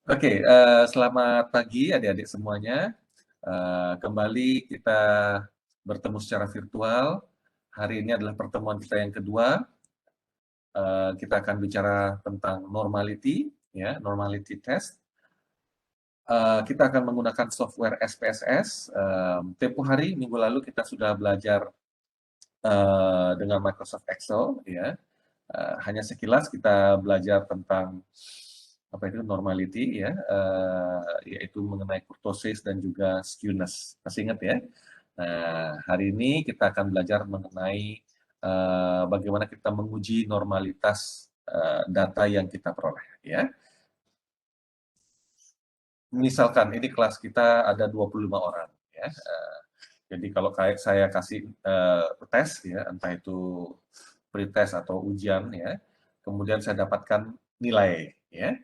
Oke, selamat pagi adik-adik semuanya. Kembali kita bertemu secara virtual. Hari ini adalah pertemuan kita yang kedua. Kita akan bicara tentang normality, ya, normality test. Kita akan menggunakan software SPSS. Tempo hari minggu lalu kita sudah belajar dengan Microsoft Excel, ya. Hanya sekilas kita belajar tentang apa itu normality, ya, yaitu mengenai kurtosis dan juga skewness. Masih ingat ya? Nah, hari ini kita akan belajar mengenai bagaimana kita menguji normalitas data yang kita peroleh, ya. Misalkan ini kelas kita ada 25 orang, ya. Jadi kalau kayak saya kasih tes, ya, entah itu pretest atau ujian, ya, kemudian saya dapatkan nilai, ya.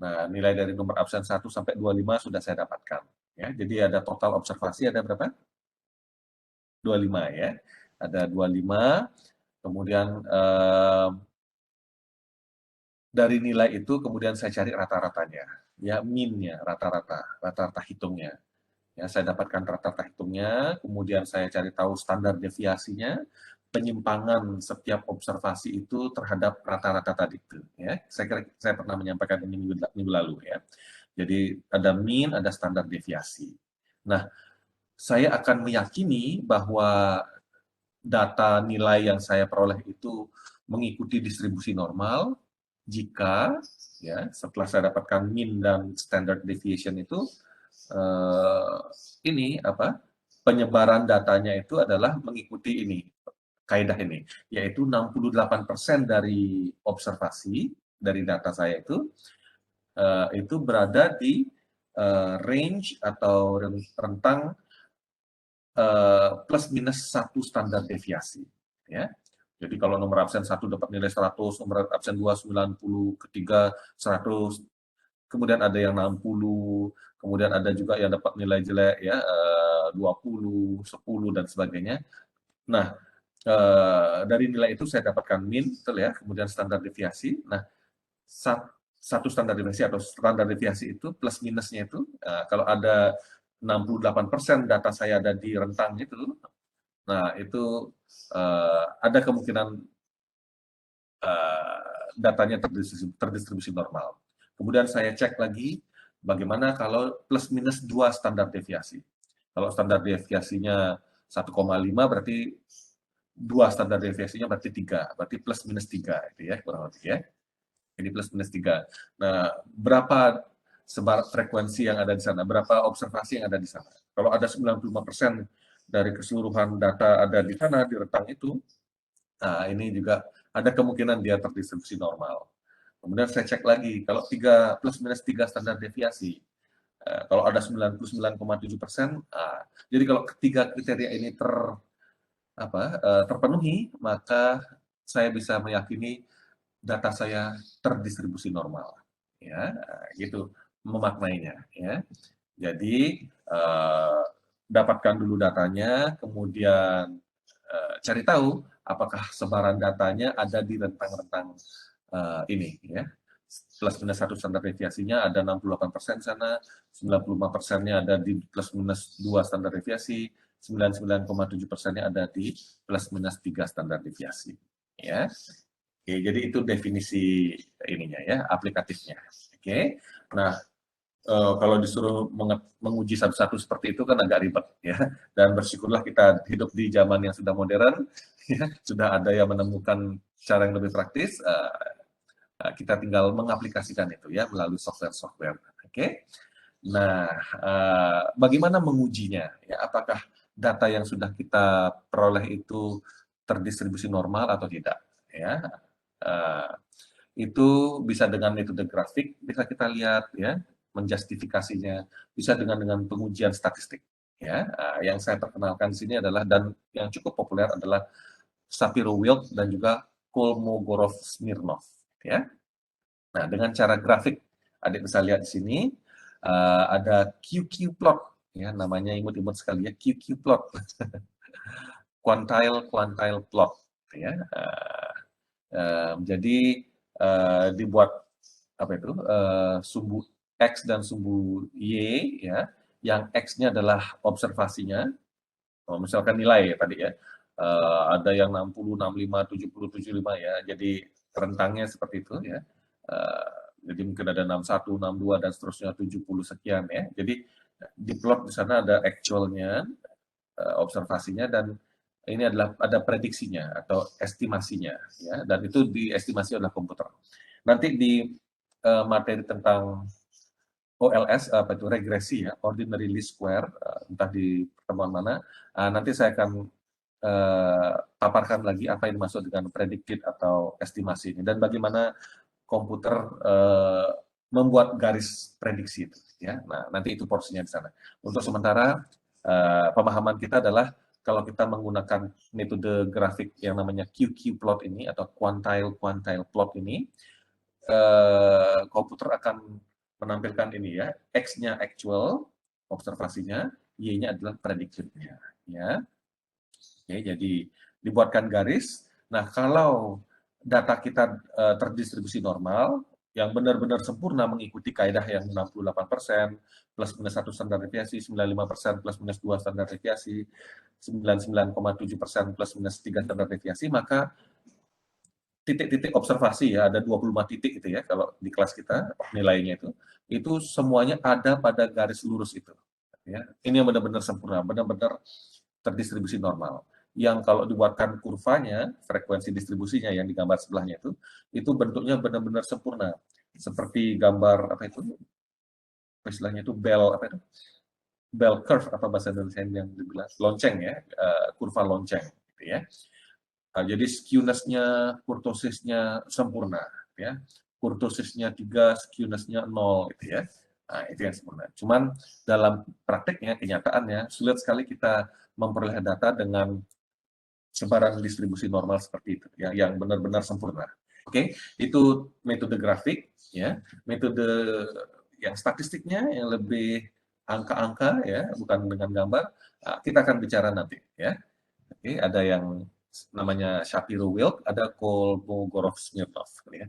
Nah, nilai dari nomor absen 1 sampai 25 sudah saya dapatkan, ya. Jadi ada total observasi ada berapa? 25, ya. Ada 25, kemudian dari nilai itu kemudian saya cari rata-ratanya, ya, mean-nya, rata-rata hitungnya. Ya, saya dapatkan rata-rata hitungnya, kemudian saya cari tahu standar deviasinya, penyimpangan setiap observasi itu terhadap rata-rata tadi itu. Ya, saya kira saya pernah menyampaikan ini minggu lalu, ya. Jadi ada mean, ada standar deviasi. Nah, saya akan meyakini bahwa data nilai yang saya peroleh itu mengikuti distribusi normal jika, ya, setelah saya dapatkan mean dan standard deviation itu ini apa, penyebaran datanya itu adalah mengikuti ini, kaidah ini, yaitu 68% dari observasi dari data saya itu berada di range atau rentang plus minus 1 standar deviasi, ya. Jadi kalau nomor absen 1 dapat nilai 100, nomor absen 2 90, ketiga 100, kemudian ada yang 60, kemudian ada juga yang dapat nilai jelek, ya, 20, 10 dan sebagainya. Nah, dari nilai itu saya dapatkan mean, betul ya, kemudian standar deviasi. Nah, satu standar deviasi atau standar deviasi itu plus minusnya itu, kalau ada 68% data saya ada di rentang itu, nah itu ada kemungkinan datanya terdistribusi normal. Kemudian saya cek lagi bagaimana kalau plus minus 2 standar deviasi. Kalau standar deviasinya 1,5 berarti 2 standar deviasinya berarti 3, berarti plus minus 3 itu ya kurang lebih ya. Ini plus minus 3. Nah, berapa sebar frekuensi yang ada di sana, berapa observasi yang ada di sana. Kalau ada 95% dari keseluruhan data ada di sana di rentang itu, nah ini juga ada kemungkinan dia terdistribusi normal. Kemudian saya cek lagi, kalau 3 plus minus 3 standar deviasi, kalau ada 99,7%, jadi kalau ketiga kriteria ini terpenuhi, maka saya bisa meyakini data saya terdistribusi normal. Ya, gitu memaknainya. Ya. Jadi dapatkan dulu datanya, kemudian cari tahu apakah sebaran datanya ada di rentang-rentang ini, ya. Plus minus 1 standar deviasinya ada 68% sana, 95%-nya ada di plus minus 2 standar deviasi, 99,7%-nya ada di plus minus 3 standar deviasi. Ya. Oke, jadi itu definisi ininya ya, aplikatifnya. Oke. Nah, kalau disuruh menguji satu-satu seperti itu kan agak ribet ya. Dan bersyukurlah kita hidup di zaman yang sudah modern, ya, sudah ada yang menemukan cara yang lebih praktis. Kita tinggal mengaplikasikan itu ya melalui software-software. Oke. Nah, bagaimana mengujinya? Ya, apakah data yang sudah kita peroleh itu terdistribusi normal atau tidak? Ya, itu bisa dengan metode grafik, bisa kita lihat ya, menjustifikasinya, bisa dengan pengujian statistik. Ya, yang saya perkenalkan di sini adalah dan yang cukup populer adalah Shapiro-Wilk dan juga Kolmogorov-Smirnov. Ya. Nah, dengan cara grafik, adik bisa lihat di sini ada QQ plot, ya namanya imut-imut sekali ya, QQ plot, quantile plot, ya. Jadi dibuat apa itu sumbu X dan sumbu Y, ya, yang X-nya adalah observasinya, misalkan nilai ya tadi ya, ada yang 60, 65, 70, 75 ya, jadi rentangnya seperti itu ya. Jadi mungkin ada 61, 62 dan seterusnya 70 sekian ya. Jadi di plot di sana ada actualnya, observasinya, dan ini adalah ada prediksinya atau estimasinya ya, dan itu diestimasi oleh komputer. Nanti di materi tentang OLS, apa itu regresi ya, ordinary least square, entah di pertemuan mana, nanti saya akan paparkan lagi apa yang dimaksud dengan predicted atau estimasi ini dan bagaimana komputer membuat garis prediksi itu ya. Nah, nanti itu porsinya di sana. Untuk sementara pemahaman kita adalah kalau kita menggunakan metode grafik yang namanya QQ plot ini atau quantile plot ini, komputer akan menampilkan ini ya, X-nya actual observasinya, Y-nya adalah predicted-nya ya. Oke, jadi dibuatkan garis. Nah, kalau data kita terdistribusi normal, yang benar-benar sempurna mengikuti kaidah yang 68%, plus minus 1 standar deviasi, 95% plus minus 2 standar deviasi, 99,7% plus minus 3 standar deviasi, maka titik-titik observasi ya, ada 25 titik itu ya, kalau di kelas kita nilainya itu semuanya ada pada garis lurus itu. Ya. Ini yang benar-benar sempurna, benar-benar terdistribusi normal. Yang kalau dibuatkan kurvanya, frekuensi distribusinya yang digambar sebelahnya itu bentuknya benar-benar sempurna. Seperti gambar apa itu? Istilahnya itu bell apa itu? Bell curve apa bahasa Indonesia yang dibilang lonceng ya, kurva lonceng gitu ya. Jadi skewness-nya, kurtosisnya sempurna ya. Kurtosisnya 3, skewness-nya 0 gitu ya. Nah, itu yang sempurna. Cuman dalam prakteknya, kenyataannya sulit sekali kita memperoleh data dengan sebaran distribusi normal seperti itu ya, yang benar-benar sempurna. Oke, itu metode grafik ya, metode yang statistiknya yang lebih angka-angka ya, bukan dengan gambar. Kita akan bicara nanti ya. Oke, ada yang namanya Shapiro-Wilk, ada Kolmogorov-Smirnov ya.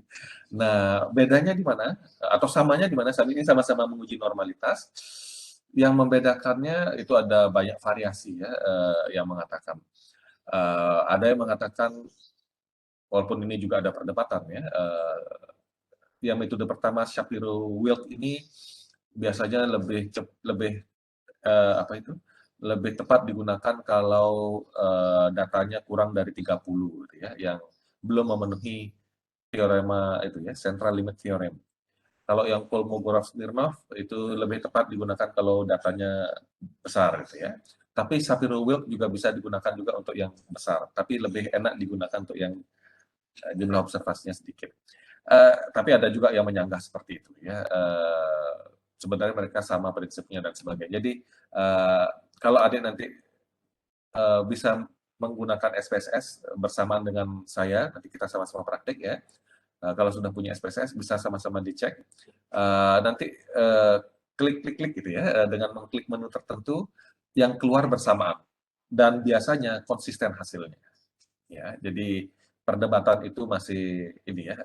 Nah, bedanya di mana atau samanya di mana? Saat ini sama-sama menguji normalitas. Yang membedakannya itu ada banyak variasi ya, yang mengatakan. Ada yang mengatakan, walaupun ini juga ada perdebatan ya, yang metode pertama Shapiro-Wilk ini biasanya lebih apa itu? Lebih tepat digunakan kalau datanya kurang dari 30 gitu ya, yang belum memenuhi teorema itu ya, central limit theorem. Kalau yang Kolmogorov-Smirnov itu lebih tepat digunakan kalau datanya besar gitu ya. Tapi Shapiro-Wilk juga bisa digunakan juga untuk yang besar, tapi lebih enak digunakan untuk yang jumlah observasinya sedikit. Tapi ada juga yang menyanggah seperti itu ya. Sebenarnya mereka sama prinsipnya dan sebagainya. Jadi kalau adik nanti bisa menggunakan SPSS bersamaan dengan saya, nanti kita sama-sama praktik ya. Kalau sudah punya SPSS bisa sama-sama dicek. Nanti klik-klik gitu ya, dengan mengklik menu tertentu yang keluar bersamaan dan biasanya konsisten hasilnya. Ya, jadi perdebatan itu masih ini ya,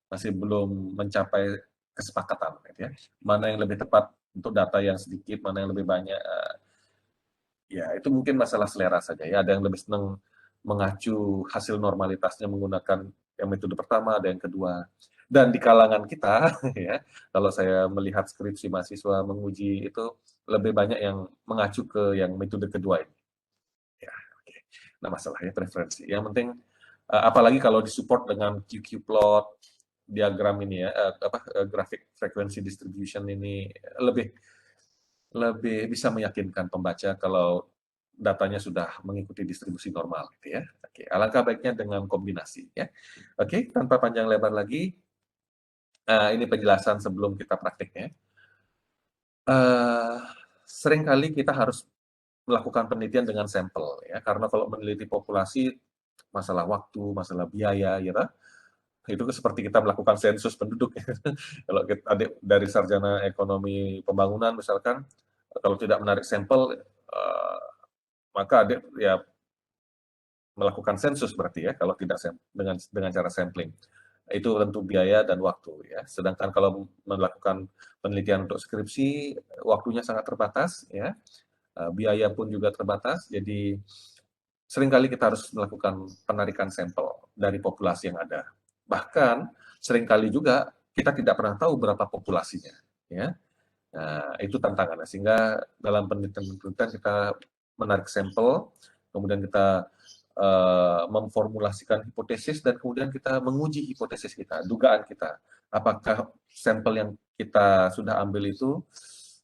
masih belum mencapai kesepakatan gitu ya. Mana yang lebih tepat untuk data yang sedikit, mana yang lebih banyak. Ya, itu mungkin masalah selera saja ya. Ada yang lebih senang mengacu hasil normalitasnya menggunakan yang metode pertama, ada yang kedua. Dan di kalangan kita, ya, kalau saya melihat skripsi mahasiswa menguji itu lebih banyak yang mengacu ke yang metode kedua ini. Ya, oke. Nah, masalahnya preferensi. Yang penting, apalagi kalau disupport dengan QQ plot, diagram ini ya, grafik frekuensi distribution ini lebih bisa meyakinkan pembaca kalau datanya sudah mengikuti distribusi normal gitu ya. Oke, alangkah baiknya dengan kombinasi ya. Oke, tanpa panjang lebar lagi, ini penjelasan sebelum kita praktiknya. Seringkali kita harus melakukan penelitian dengan sampel ya, karena kalau meneliti populasi masalah waktu, masalah biaya, ya itu seperti kita melakukan sensus penduduk. Kalau kita dari sarjana ekonomi pembangunan misalkan, kalau tidak menarik sampel, maka adik ya melakukan sensus berarti ya, kalau tidak dengan cara sampling. Itu tentu biaya dan waktu ya. Sedangkan kalau melakukan penelitian untuk skripsi, waktunya sangat terbatas ya, biaya pun juga terbatas, jadi seringkali kita harus melakukan penarikan sampel dari populasi yang ada. Bahkan seringkali juga kita tidak pernah tahu berapa populasinya ya. Nah, itu tantangannya. Sehingga dalam penelitian kita menarik sampel, kemudian kita memformulasikan hipotesis, dan kemudian kita menguji hipotesis kita, dugaan kita. Apakah sampel yang kita sudah ambil itu,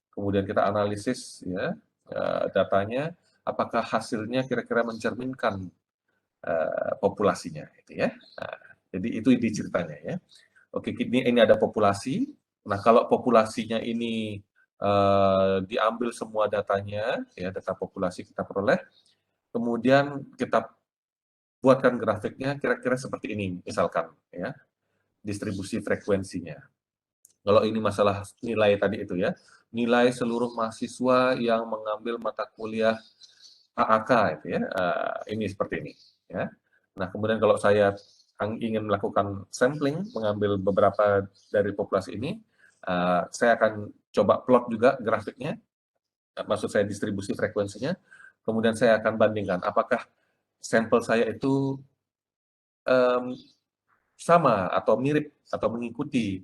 kemudian kita analisis ya datanya, apakah hasilnya kira-kira mencerminkan populasinya, gitu ya. Nah, jadi itu ide ceritanya ya. Oke, ini ada populasi. Nah, kalau populasinya ini diambil semua datanya, ya data populasi kita peroleh, kemudian kita buatkan grafiknya kira-kira seperti ini, misalkan ya, distribusi frekuensinya. Kalau ini masalah nilai tadi itu ya, nilai seluruh mahasiswa yang mengambil mata kuliah AAK itu ya, ini seperti ini ya. Nah, kemudian kalau saya ingin melakukan sampling, mengambil beberapa dari populasi ini, saya akan coba plot juga grafiknya, maksud saya distribusi frekuensinya, kemudian saya akan bandingkan apakah sampel saya itu sama atau mirip atau mengikuti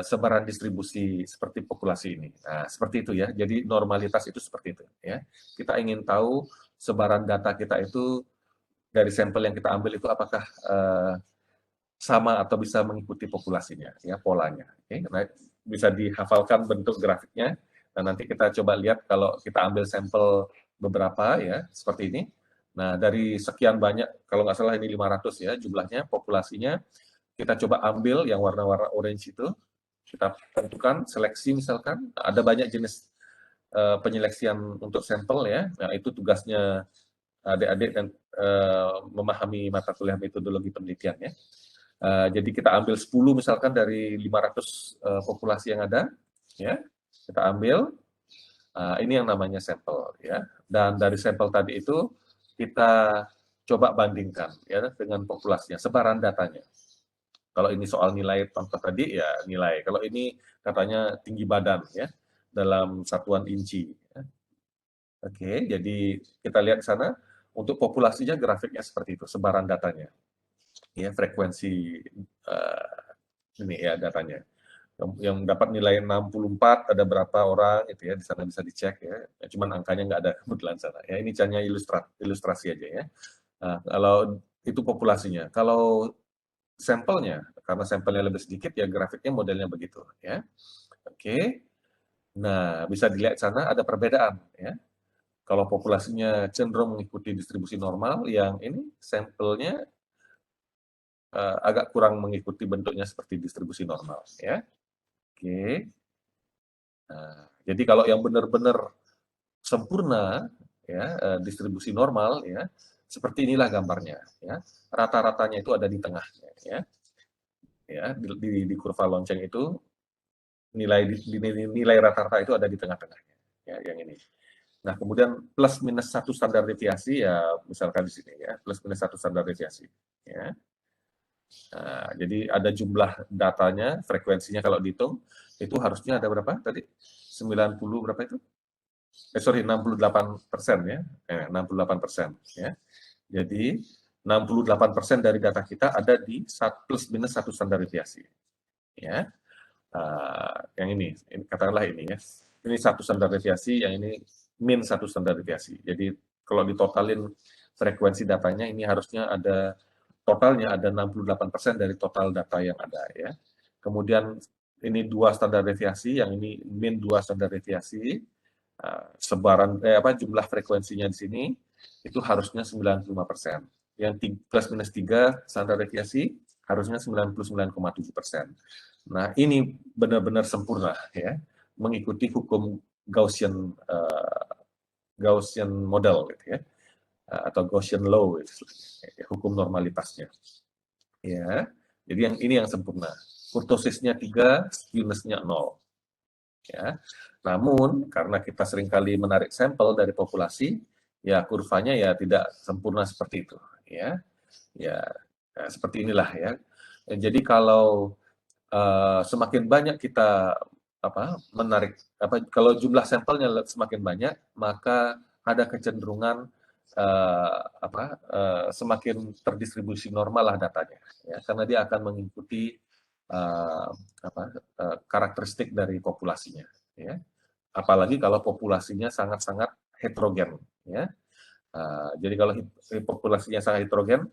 sebaran distribusi seperti populasi ini. Nah, seperti itu ya. Jadi normalitas itu seperti itu ya. Kita ingin tahu sebaran data kita itu dari sampel yang kita ambil itu apakah sama atau bisa mengikuti populasinya ya, polanya. Oke. Nah, bisa dihafalkan bentuk grafiknya. Dan nanti kita coba lihat kalau kita ambil sampel beberapa ya, seperti ini. Nah, dari sekian banyak, kalau nggak salah ini 500 ya jumlahnya, populasinya, kita coba ambil yang warna-warna orange itu, kita tentukan, seleksi misalkan, ada banyak jenis penyeleksian untuk sampel ya, nah itu tugasnya adik-adik dan memahami mata kuliah metodologi penelitian ya. Jadi kita ambil 10 misalkan dari 500 populasi yang ada, ya kita ambil, ini yang namanya sampel ya, dan dari sampel tadi itu kita coba bandingkan ya dengan populasinya, sebaran datanya. Kalau ini soal nilai contoh tadi ya nilai, kalau ini katanya tinggi badan ya dalam satuan inci. Ya. Oke, jadi kita lihat di sana untuk populasinya grafiknya seperti itu, sebaran datanya, ya frekuensi ini ya datanya. Yang dapat nilai 64 ada berapa orang itu ya, di sana bisa dicek ya. Cuman angkanya nggak ada kebetulan sana. Ya ini hanya ilustrasi aja ya. Nah, kalau itu populasinya. Kalau sampelnya, karena sampelnya lebih sedikit ya grafiknya modelnya begitu ya. Oke. Nah, bisa dilihat sana ada perbedaan ya. Kalau populasinya cenderung mengikuti distribusi normal, yang ini sampelnya agak kurang mengikuti bentuknya seperti distribusi normal ya. Oke. Nah, jadi kalau yang benar-benar sempurna ya distribusi normal ya, seperti inilah gambarnya ya. Rata-ratanya itu ada di tengahnya ya. Ya, di kurva lonceng itu nilai rata-rata itu ada di tengah-tengahnya. Ya, yang ini. Nah, kemudian plus minus 1 standar deviasi ya misalkan di sini ya, plus minus 1 standar deviasi ya. Nah, jadi ada jumlah datanya, frekuensinya kalau dihitung, itu harusnya ada berapa tadi? 90 berapa itu? Sorry, 68% ya. 68% ya. Jadi 68% dari data kita ada di plus minus 1 standar deviasi. Ya. Yang ini katakanlah ini ya. Ini 1 standar deviasi, yang ini min 1 standar deviasi. Jadi kalau ditotalin frekuensi datanya ini harusnya ada totalnya ada 68% dari total data yang ada ya. Kemudian ini 2 standar deviasi, yang ini min 2 standar deviasi. Sebaran jumlah frekuensinya di sini itu harusnya 95%. Yang plus minus 3 standar deviasi harusnya 99,7%. Nah, ini benar-benar sempurna ya, mengikuti hukum Gaussian model gitu ya. Atau Gaussian law, hukum normalitasnya. Ya, jadi yang ini yang sempurna. Kurtosisnya 3, skewness-nya 0. Ya. Namun karena kita seringkali menarik sampel dari populasi, ya kurvanya ya tidak sempurna seperti itu. Ya, ya seperti inilah ya. Jadi kalau semakin banyak kita menarik kalau jumlah sampelnya semakin banyak, maka ada kecenderungan semakin terdistribusi normal lah datanya, ya, karena dia akan mengikuti uh, karakteristik dari populasinya, ya. Apalagi kalau populasinya sangat-sangat heterogen, ya. Jadi kalau populasinya sangat heterogen,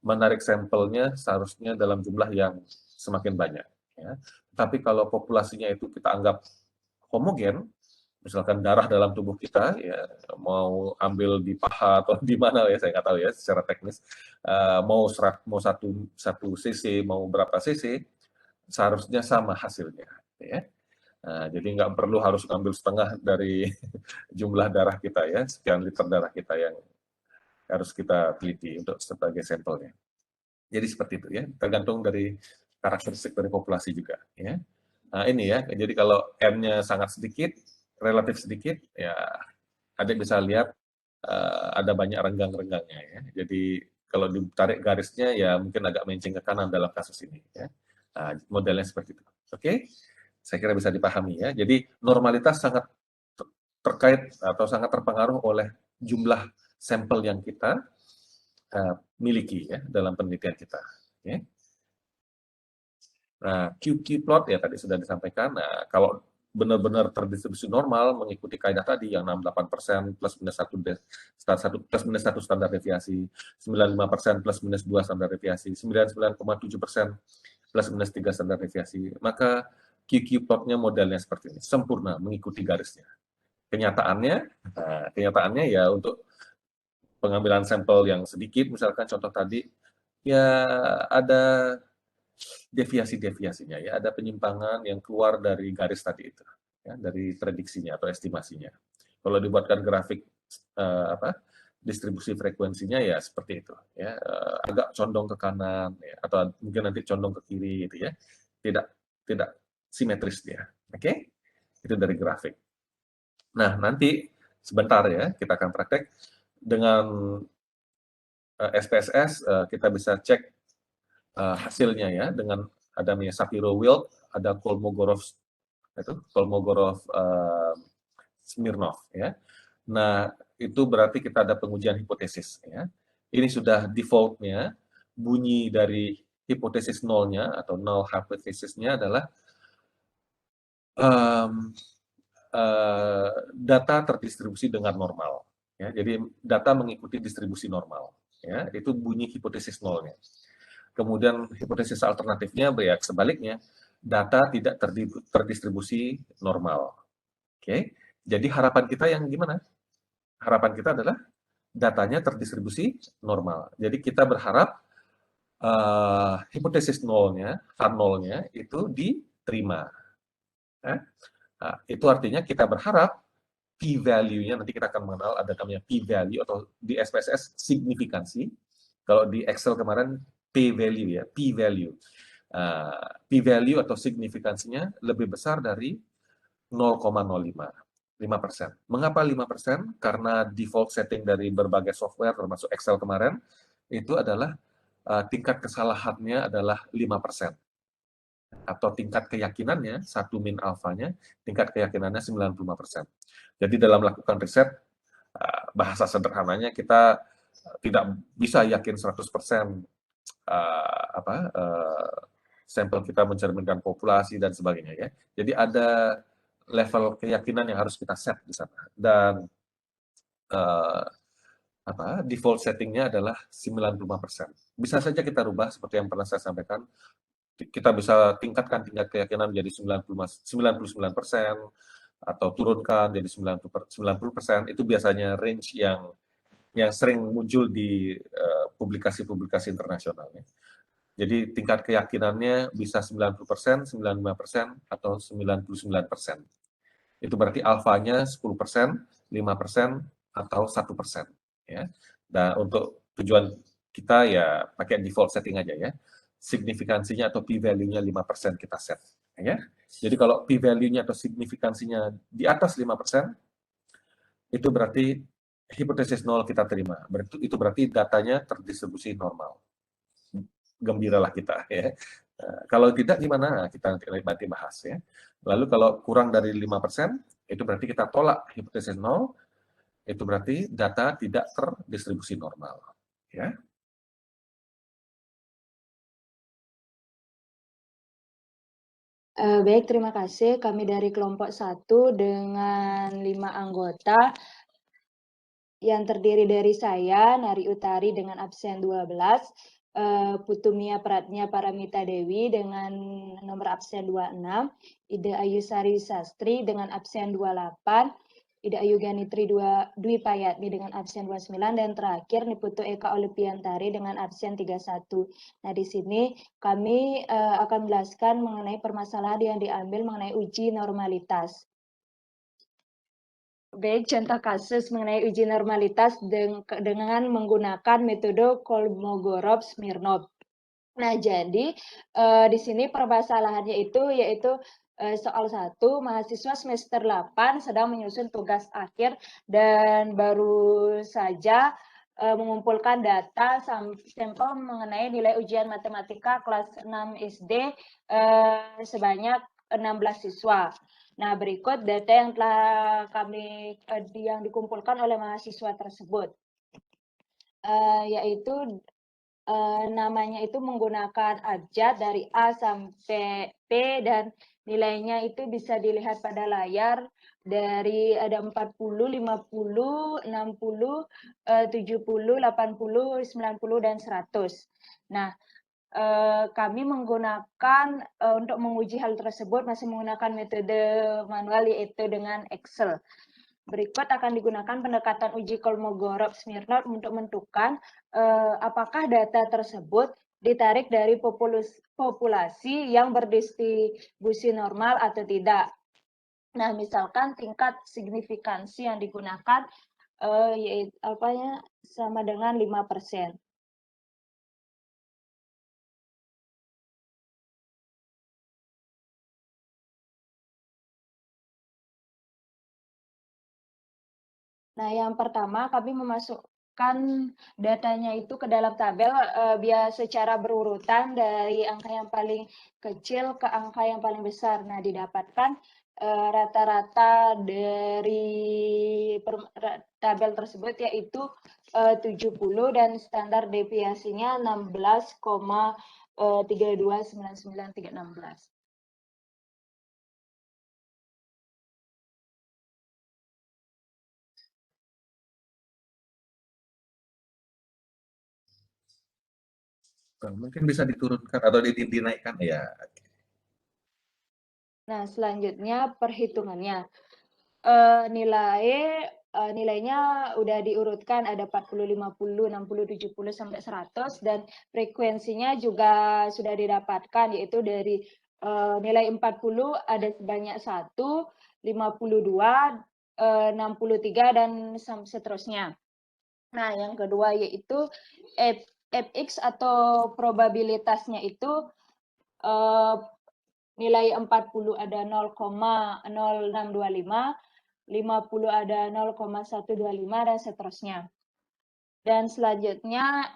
menarik sampelnya seharusnya dalam jumlah yang semakin banyak, ya. Tapi kalau populasinya itu kita anggap homogen, misalkan darah dalam tubuh kita, ya, mau ambil di paha atau di mana ya, saya nggak tahu ya secara teknis, mau satu cc, mau berapa cc, seharusnya sama hasilnya, ya. Jadi nggak perlu harus ngambil setengah dari jumlah darah kita, ya, sekian liter darah kita yang harus kita teliti untuk sebagai sampelnya. Jadi seperti itu, ya, tergantung dari karakteristik dari populasi juga, ya. Nah, ini ya, jadi kalau N-nya sangat sedikit, relatif sedikit, ya adik bisa lihat ada banyak renggang-renggangnya, ya. Jadi kalau ditarik garisnya ya mungkin agak menceng ke kanan dalam kasus ini, ya. Nah, modelnya seperti itu. Oke, saya kira bisa dipahami, ya. Jadi normalitas sangat terkait atau sangat terpengaruh oleh jumlah sampel yang kita miliki, ya, dalam penelitian kita. Ya. Nah, QQ plot ya tadi sudah disampaikan. Nah, kalau benar-benar terdistribusi normal mengikuti kaidah tadi yang 68% plus minus 1 plus minus 1 standar deviasi, 95% plus minus 2 standar deviasi, 99,7% plus minus 3 standar deviasi, maka QQ plotnya modelnya seperti ini, sempurna mengikuti garisnya. Kenyataannya ya untuk pengambilan sampel yang sedikit, misalkan contoh tadi, ya ada deviasi-deviasinya, ya, ada penyimpangan yang keluar dari garis tadi itu, ya, dari prediksinya atau estimasinya. Kalau dibuatkan grafik distribusi frekuensinya ya seperti itu, ya, agak condong ke kanan, ya, atau mungkin nanti condong ke kiri gitu, ya, tidak simetris dia. Oke, itu dari grafik. Nah, nanti sebentar ya kita akan praktek dengan SPSS, kita bisa cek hasilnya ya dengan ada Shapiro-Wilk, ada Kolmogorov Smirnov, ya. Nah, itu berarti kita ada pengujian hipotesis, ya. Ini sudah defaultnya bunyi dari hipotesis nolnya atau null hypothesisnya adalah data terdistribusi dengan normal, ya. Jadi data mengikuti distribusi normal, ya. Itu bunyi hipotesis nolnya. Kemudian hipotesis alternatifnya ya sebaliknya, data tidak terdistribusi normal. Oke, jadi harapan kita yang gimana? Harapan kita adalah datanya terdistribusi normal. Jadi kita berharap hipotesis nolnya, nolnya itu diterima. Nah, itu artinya kita berharap p-value-nya, nanti kita akan mengenal ada namanya p-value atau di SPSS signifikansi. Kalau di Excel kemarin p-value, ya, p-value. P-value atau signifikansinya lebih besar dari 0,05. 5%. Mengapa 5%? Karena default setting dari berbagai software termasuk Excel kemarin itu adalah tingkat kesalahannya adalah 5%. Atau tingkat keyakinannya, 1 min alfanya, tingkat keyakinannya 95%. Jadi dalam melakukan riset, bahasa sederhananya kita tidak bisa yakin 100% sampel kita mencerminkan populasi dan sebagainya, ya. Jadi ada level keyakinan yang harus kita set di sana. Dan default settingnya adalah 95%. Bisa saja kita rubah seperti yang pernah saya sampaikan. Kita bisa tingkatkan tingkat keyakinan menjadi 99% atau turunkan jadi 90%. Itu biasanya range yang sering muncul di publikasi-publikasi internasional, ya. Jadi tingkat keyakinannya bisa 90%, 95%, atau 99%. Itu berarti alfanya 10%, 5%, atau 1%. Ya. Dan untuk tujuan kita ya pakai default setting aja, ya. Signifikansinya atau p-value-nya 5% kita set. Ya. Jadi kalau p-value-nya atau signifikansinya di atas 5%, itu berarti hipotesis nol kita terima. Itu berarti datanya terdistribusi normal. gembiralah kita ya. Kalau tidak gimana? Kita nanti bahas ya. Lalu kalau kurang dari 5%, itu berarti kita tolak hipotesis 0, itu berarti data tidak terdistribusi normal. Ya. Baik, terima kasih. Kami dari kelompok 1 dengan 5 anggota yang terdiri dari saya, Nari Utari dengan absen 12, Putumia Pratnya Paramita Dewi dengan nomor absen 26, Ida Ayu Sari Sastri dengan absen 28, Ida Ayu Ganitri Dwi Payatmi dengan absen 29, dan terakhir Niputu Eka Oliviantari dengan absen 31. Nah, di sini kami akan menjelaskan mengenai permasalahan yang diambil mengenai uji normalitas. Baik, contoh kasus mengenai uji normalitas dengan menggunakan metode Kolmogorov-Smirnov. Nah, jadi di sini permasalahannya itu yaitu soal 1, mahasiswa semester 8 sedang menyusun tugas akhir dan baru saja mengumpulkan data sampel mengenai nilai ujian matematika kelas 6 SD sebanyak 16 siswa. Nah, berikut data yang telah yang dikumpulkan oleh mahasiswa tersebut, yaitu namanya itu menggunakan abjad dari A sampai P, dan nilainya itu bisa dilihat pada layar dari ada 40, 50, 60, 70, 80, 90, dan 100. Nah, kami menggunakan untuk menguji hal tersebut masih menggunakan metode manual, yaitu dengan Excel. Berikut akan digunakan pendekatan uji Kolmogorov-Smirnov untuk menentukan apakah data tersebut ditarik dari populasi yang berdistribusi normal atau tidak. Nah, misalkan tingkat signifikansi yang digunakan yaitu sama dengan 5%. Nah, yang pertama kami memasukkan datanya itu ke dalam tabel biar secara berurutan dari angka yang paling kecil ke angka yang paling besar. Nah, didapatkan rata-rata dari tabel tersebut yaitu 70 dan standar deviasinya 16,3299316. Mungkin bisa diturunkan atau dinaikkan ya. Nah, selanjutnya perhitungannya. Nilainya udah diurutkan, ada 40, 50, 60, 70 sampai 100, dan frekuensinya juga sudah didapatkan, yaitu dari nilai 40 ada sebanyak 1, 52, 63, dan seterusnya. Nah, yang kedua yaitu fx atau probabilitasnya itu nilai 40 ada 0,0625, 50 ada 0,125, dan seterusnya. Dan selanjutnya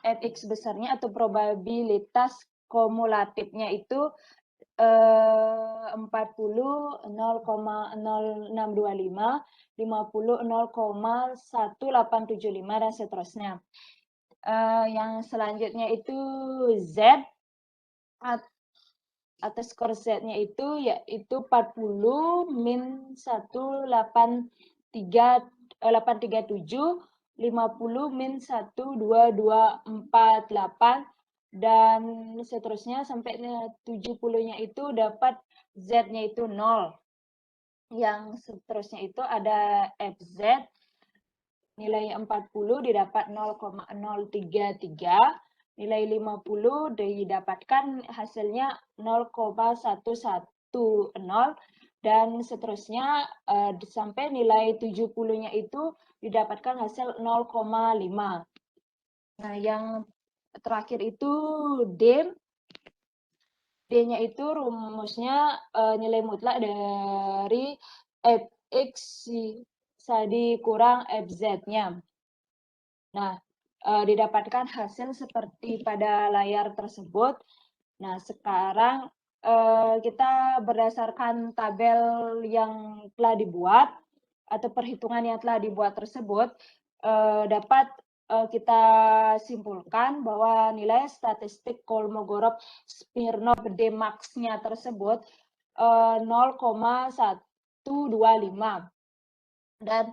fx besarnya atau probabilitas kumulatifnya itu 40 0,0625, 50 0,1875, dan seterusnya. Yang selanjutnya itu Z atau skor Z-nya itu yaitu 40 min 1837, 50 min 12248, dan seterusnya sampai 70-nya itu dapat Z-nya itu 0. Yang seterusnya itu ada FZ, nilai 40 didapat 0,033, nilai 50 didapatkan hasilnya 0,110, dan seterusnya sampai nilai 70-nya itu didapatkan hasil 0,5. Nah, yang terakhir itu D-nya itu rumusnya nilai mutlak dari fx tadi kurang fz-nya. Nah, didapatkan hasil seperti pada layar tersebut. Nah, sekarang kita berdasarkan tabel yang telah dibuat atau perhitungan yang telah dibuat tersebut dapat kita simpulkan bahwa nilai statistik Kolmogorov-Smirnov Dmax-nya tersebut 0,125 dan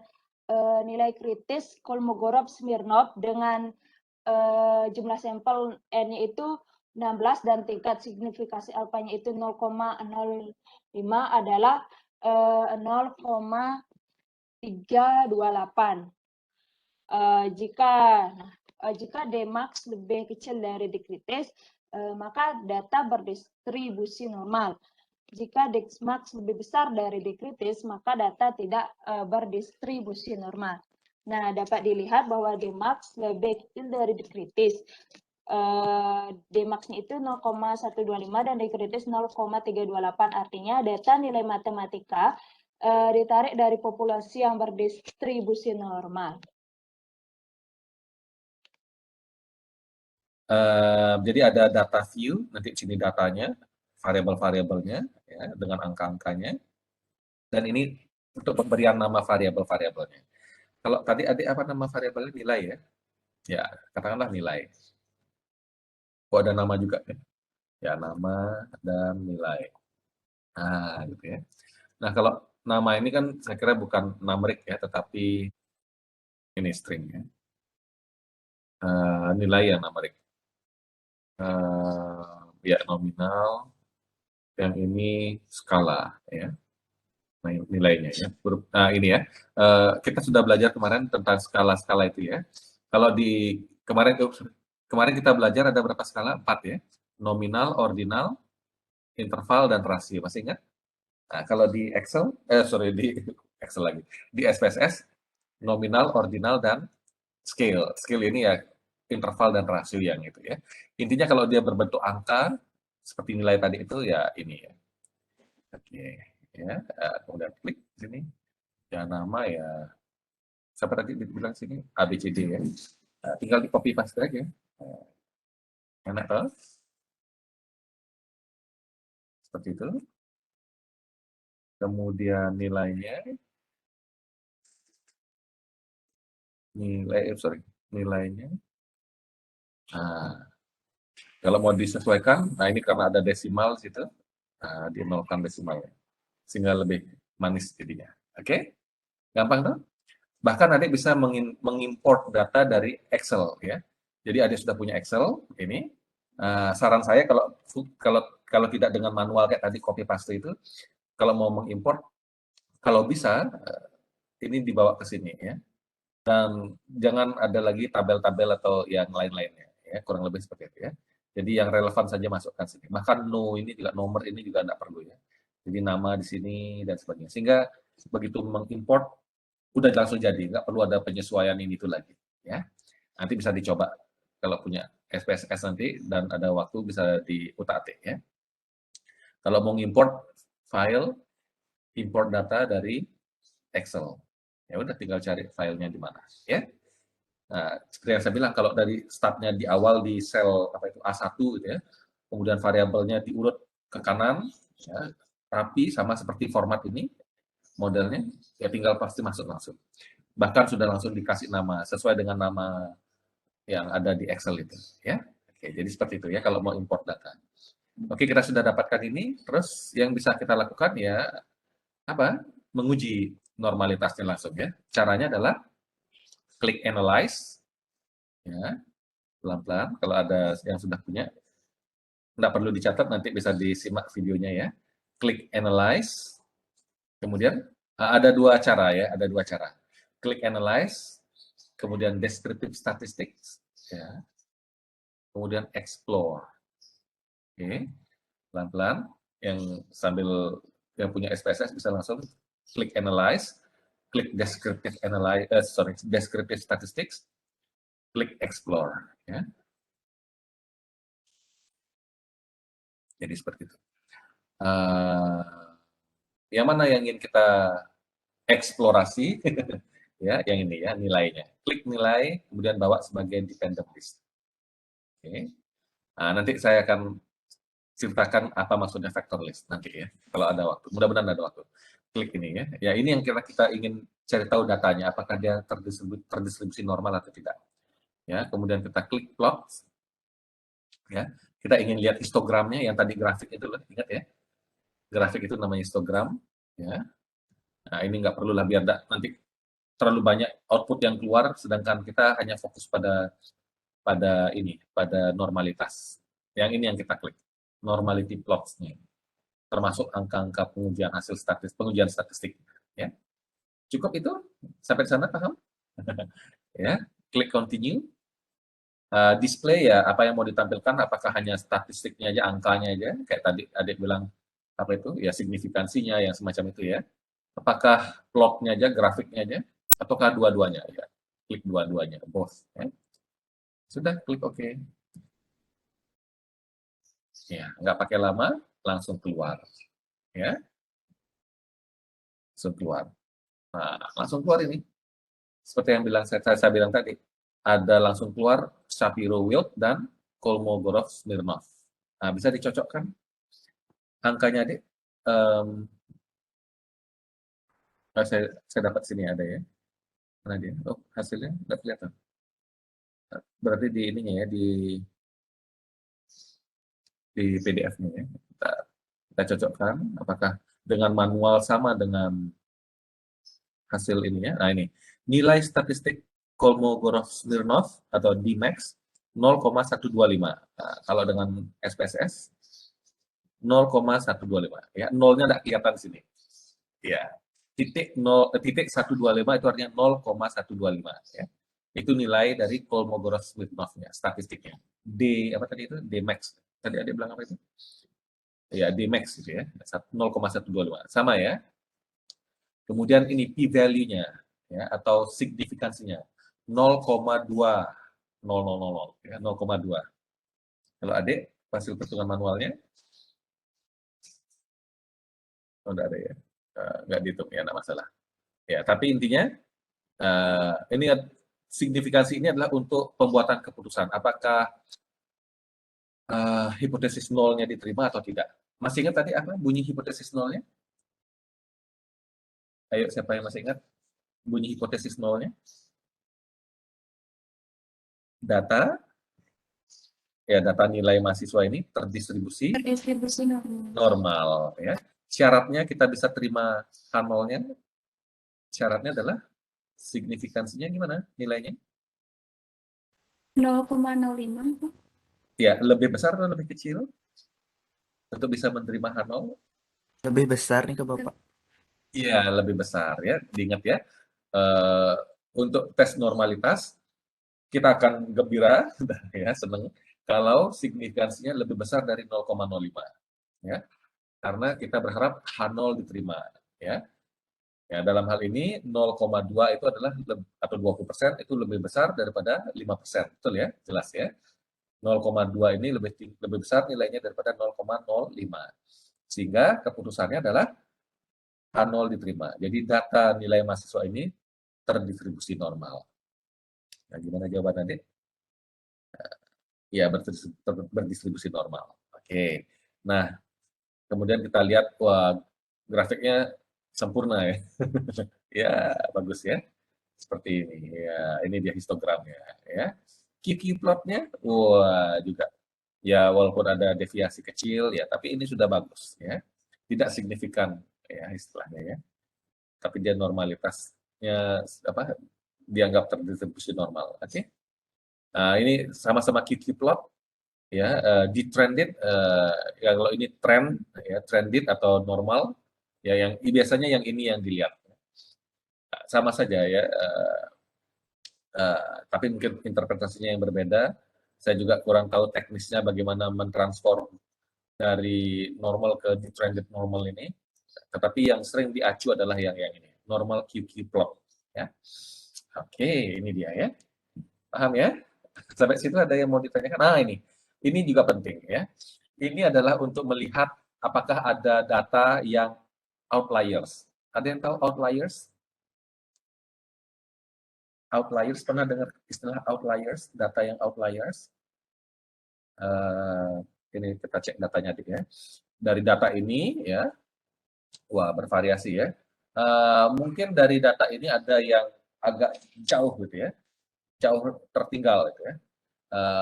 nilai kritis Kolmogorov-Smirnov dengan jumlah sampel N-nya itu 16 dan tingkat signifikasi alfanya itu 0,05 adalah 0,328. Jika Dmax lebih kecil dari dekritis, maka data berdistribusi normal. Jika Dmax lebih besar dari dekritis, maka data tidak berdistribusi normal. Nah, dapat dilihat bahwa Dmax lebih kecil dari dekritis. Dmax-nya itu 0,125 dan dekritis 0,328. Artinya data nilai matematika ditarik dari populasi yang berdistribusi normal. Jadi ada data view, nanti di sini datanya, variabel-variabelnya, ya, dengan angka-angkanya. Dan ini untuk pemberian nama variabel-variabelnya. Kalau tadi adik apa nama variabelnya? Nilai ya? Ya, katakanlah nilai. Oh, ada nama juga ya? Ya, nama dan nilai. Nah, gitu ya. Nah, kalau nama ini kan saya kira bukan numerik ya, tetapi ini string ya. Nilai yang numerik. Ya, nominal. Yang ini skala ya. Nah, nilainya ya. Nah, ini ya. Kita sudah belajar kemarin tentang skala-skala itu ya. Kalau di kemarin kita belajar ada berapa skala? 4 ya. Nominal, ordinal, interval, dan rasio. Masih ingat? Nah, kalau di Excel, di Excel lagi. Di SPSS, nominal, ordinal, dan scale. Scale ini ya interval dan rasio yang itu ya. Intinya kalau dia berbentuk angka, seperti nilai tadi itu ya ini ya. Oke, ya. Kemudian klik sini. Ya nama ya, siapa tadi bilang sini? ABCD ya. Nah, tinggal di copy paste aja. Enak toh? Seperti itu. Kemudian nilainya, nilainya. Nah, kalau mau disesuaikan, nah ini karena ada desimal situ, nah, di nolkan desimalnya, sehingga lebih manis jadinya. Oke, gampang tuh. Bahkan adik bisa mengimport data dari Excel ya. Jadi adik sudah punya Excel ini. Saran saya kalau tidak dengan manual kayak tadi copy paste itu, kalau mau mengimport, kalau bisa ini dibawa ke sini ya. Dan jangan ada lagi tabel-tabel atau yang lain-lainnya ya, kurang lebih seperti itu ya. Jadi yang relevan saja masukkan sini. Bahkan ini juga nomor ini juga enggak perlu ya. Jadi nama di sini dan sebagainya. Sehingga begitu mengimport udah langsung jadi, nggak perlu ada penyesuaian ini itu lagi ya. Nanti bisa dicoba kalau punya SPSS nanti dan ada waktu bisa diutak-atik ya. Kalau mau import file, import data dari Excel. Ya udah tinggal cari filenya di mana ya. Nah, seperti yang saya bilang kalau dari startnya di awal di sel apa itu A1 gitu ya. Kemudian variabelnya diurut ke kanan ya, rapi sama seperti format ini modelnya, ya tinggal pasti masuk langsung. Bahkan sudah langsung dikasih nama sesuai dengan nama yang ada di Excel itu ya. Oke, jadi seperti itu ya kalau mau import data. Oke, kita sudah dapatkan ini, terus yang bisa kita lakukan ya apa? Menguji normalitasnya langsung ya. Caranya adalah klik analyze ya. Pelan-pelan kalau ada yang sudah punya nggak perlu dicatat, nanti bisa disimak videonya ya. Klik analyze. Kemudian ada dua cara ya, ada dua cara. Klik analyze, kemudian descriptive statistics ya. Kemudian explore. Oke. Pelan-pelan yang sambil yang punya SPSS bisa langsung klik analyze, klik descriptive statistics, klik explore ya. Jadi seperti itu. Yang mana yang ingin kita eksplorasi ya, yang ini ya, nilainya. Klik nilai, kemudian bawa sebagai dependent list. Oke. Nah, nanti saya akan ceritakan apa maksudnya vector list nanti ya, kalau ada waktu. Mudah-mudahan ada waktu. Klik ini ya. Ya, ini yang kita ingin cari tahu datanya, apakah dia terdistribusi normal atau tidak. Ya, kemudian kita klik plot. Ya, kita ingin lihat histogramnya yang tadi grafik itu loh, ingat ya. Grafik itu namanya histogram. Ya. Nah, ini nggak perlu lah biar nanti terlalu banyak output yang keluar, sedangkan kita hanya fokus pada normalitas. Yang ini yang kita klik, normality plots-nya, termasuk angka-angka pengujian statistik. Ya, cukup itu sampai sana paham? Ya, klik continue. Display ya apa yang mau ditampilkan, apakah hanya statistiknya aja, angkanya aja, kayak tadi adik bilang apa itu ya, signifikansinya yang semacam itu ya. Apakah plotnya aja, grafiknya aja, ataukah dua-duanya ya. Klik dua-duanya, both. Ya. Sudah, klik OK. Ya, nggak pakai lama, langsung keluar. Ya, langsung keluar. Nah, langsung keluar ini. Seperti yang saya bilang tadi, ada langsung keluar Shapiro-Wilk dan Kolmogorov-Smirnov. Nah, bisa dicocokkan angkanya, Adik. Saya dapat sini ada ya. Mana dia? Oh, hasilnya udah kelihatan. Berarti di ininya ya, di PDF-nya ya. Kita cocokkan apakah dengan manual sama dengan hasil ininya. Nah, ini nilai statistik Kolmogorov-Smirnov atau Dmax 0,125. Nah, kalau dengan SPSS 0,125 ya, nolnya tidak kelihatan di sini. Ya. Titik 125 itu artinya 0,125 ya. Itu nilai dari Kolmogorov-Smirnov-nya, statistiknya. Apa tadi itu? Dmax. Tadi ada bilang apa itu? Ya, Dmax gitu ya. 0,125. Sama ya. Kemudian ini p-value-nya ya, atau signifikansinya 0,2000 ya, 0,2. Kalau adik hasil perhitungan manualnya enggak ada ya. Enggak dihitung ya, enggak masalah. Ya, tapi intinya ini signifikansi ini adalah untuk pembuatan keputusan. Apakah hipotesis nolnya diterima atau tidak? Masih ingat tadi apa bunyi hipotesis nolnya? Ayo, siapa yang masih ingat bunyi hipotesis nolnya? Data nilai mahasiswa ini terdistribusi normal ya. Syaratnya kita bisa terima H0-nya. Syaratnya adalah signifikansinya gimana nilainya? 0,05. Ya, lebih besar atau lebih kecil untuk bisa menerima H0? Lebih besar nih ke Bapak. Iya, lebih besar ya. Diingat ya. Untuk tes normalitas kita akan gembira ya, seneng kalau signifikansinya lebih besar dari 0,05 ya. Karena kita berharap H0 diterima ya. Ya, dalam hal ini 0,2 itu adalah atau 20% itu lebih besar daripada 5%. Betul ya? Jelas ya. 0,2 ini lebih besar nilainya daripada 0,05. Sehingga keputusannya adalah H0 diterima. Jadi data nilai mahasiswa ini terdistribusi normal. Nah, gimana jawaban adik? Ya, berdistribusi normal. Oke. Nah, kemudian kita lihat, wah, grafiknya sempurna ya. Ya, bagus ya. Seperti ini. Ya, ini dia histogramnya ya. QQ plotnya, wah, juga. Ya, walaupun ada deviasi kecil ya, tapi ini sudah bagus ya. Tidak signifikan ya istilahnya ya. Tapi dia normalitasnya apa? Dianggap terdistribusi normal. Oke. Nah, ini sama-sama QQ plot ya, di trended ya, kalau ini trend ya, trended atau normal ya, yang biasanya yang ini yang dilihat. Sama saja ya, tapi mungkin interpretasinya yang berbeda. Saya juga kurang tahu teknisnya bagaimana mentransform dari normal ke detrended normal ini. Tetapi yang sering diacu adalah yang ini, normal QQ plot ya. Oke, ini dia ya. Paham ya? Sampai situ ada yang mau ditanyakan? Nah, ini juga penting ya. Ini adalah untuk melihat apakah ada data yang outliers. Ada yang tahu outliers? outliers, pernah dengar istilah outliers, data yang outliers? Ini kita cek datanya adik ya. Dari data ini ya, wah bervariasi ya. Mungkin dari data ini ada yang agak jauh gitu ya, jauh tertinggal gitu ya.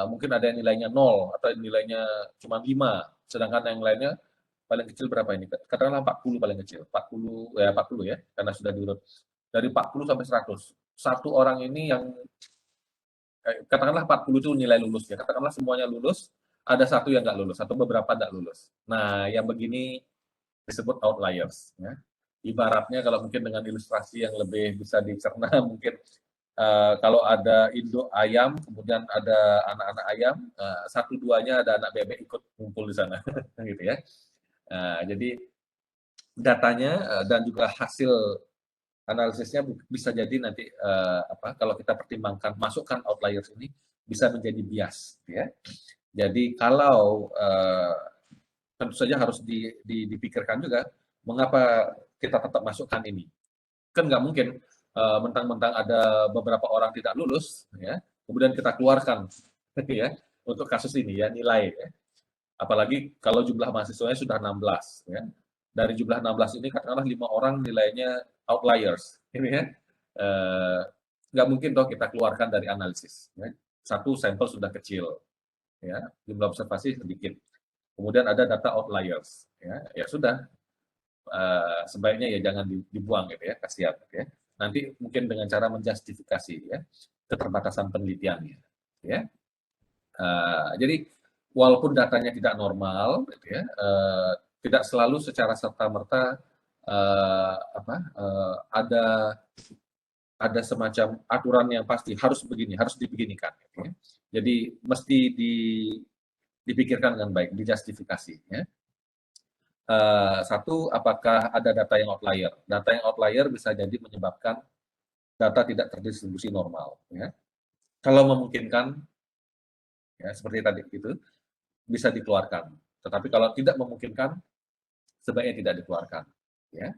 Mungkin ada yang nilainya 0 atau nilainya cuma 5, sedangkan yang lainnya paling kecil berapa ini? Katakanlah 40 paling kecil, 40 ya, karena sudah diurut. Dari 40 sampai 100. Satu orang ini yang katakanlah 40 itu nilai lulusnya, katakanlah semuanya lulus, ada satu yang nggak lulus atau beberapa nggak lulus. Nah, yang begini disebut outliers. Ya. Ibaratnya kalau mungkin dengan ilustrasi yang lebih bisa dicerna, mungkin kalau ada induk ayam, kemudian ada anak-anak ayam, satu duanya ada anak bebek ikut ngumpul di sana, gitu ya. Jadi datanya dan juga hasil analisisnya bisa jadi nanti kalau kita pertimbangkan masukkan outliers ini bisa menjadi bias, ya. Jadi kalau tentu saja harus dipikirkan juga mengapa kita tetap masukkan ini. Kan nggak mungkin mentang-mentang ada beberapa orang tidak lulus, ya, kemudian kita keluarkan, ya, untuk kasus ini ya nilai. Ya. Apalagi kalau jumlah mahasiswanya sudah 16, ya. Dari jumlah 16 ini katakanlah 5 orang nilainya outliers, ini ya. Nggak mungkin toh kita keluarkan dari analisis. Ya. Satu sampel sudah kecil, ya, jumlah observasi sedikit. Kemudian ada data outliers, ya sudah. Sebaiknya ya jangan dibuang gitu ya, kasihan gitu ya. Nanti mungkin dengan cara menjustifikasi ya keterbatasan penelitiannya ya. Jadi walaupun datanya tidak normal gitu ya, tidak selalu secara serta-merta ada semacam aturan yang pasti harus begini, harus dibeginikan gitu ya. Jadi mesti dipikirkan dengan baik, dijustifikasi ya. Satu, apakah ada data yang outlier? Data yang outlier bisa jadi menyebabkan data tidak terdistribusi normal. Ya. Kalau memungkinkan, ya seperti tadi itu, bisa dikeluarkan. Tetapi kalau tidak memungkinkan, sebaiknya tidak dikeluarkan. Ya.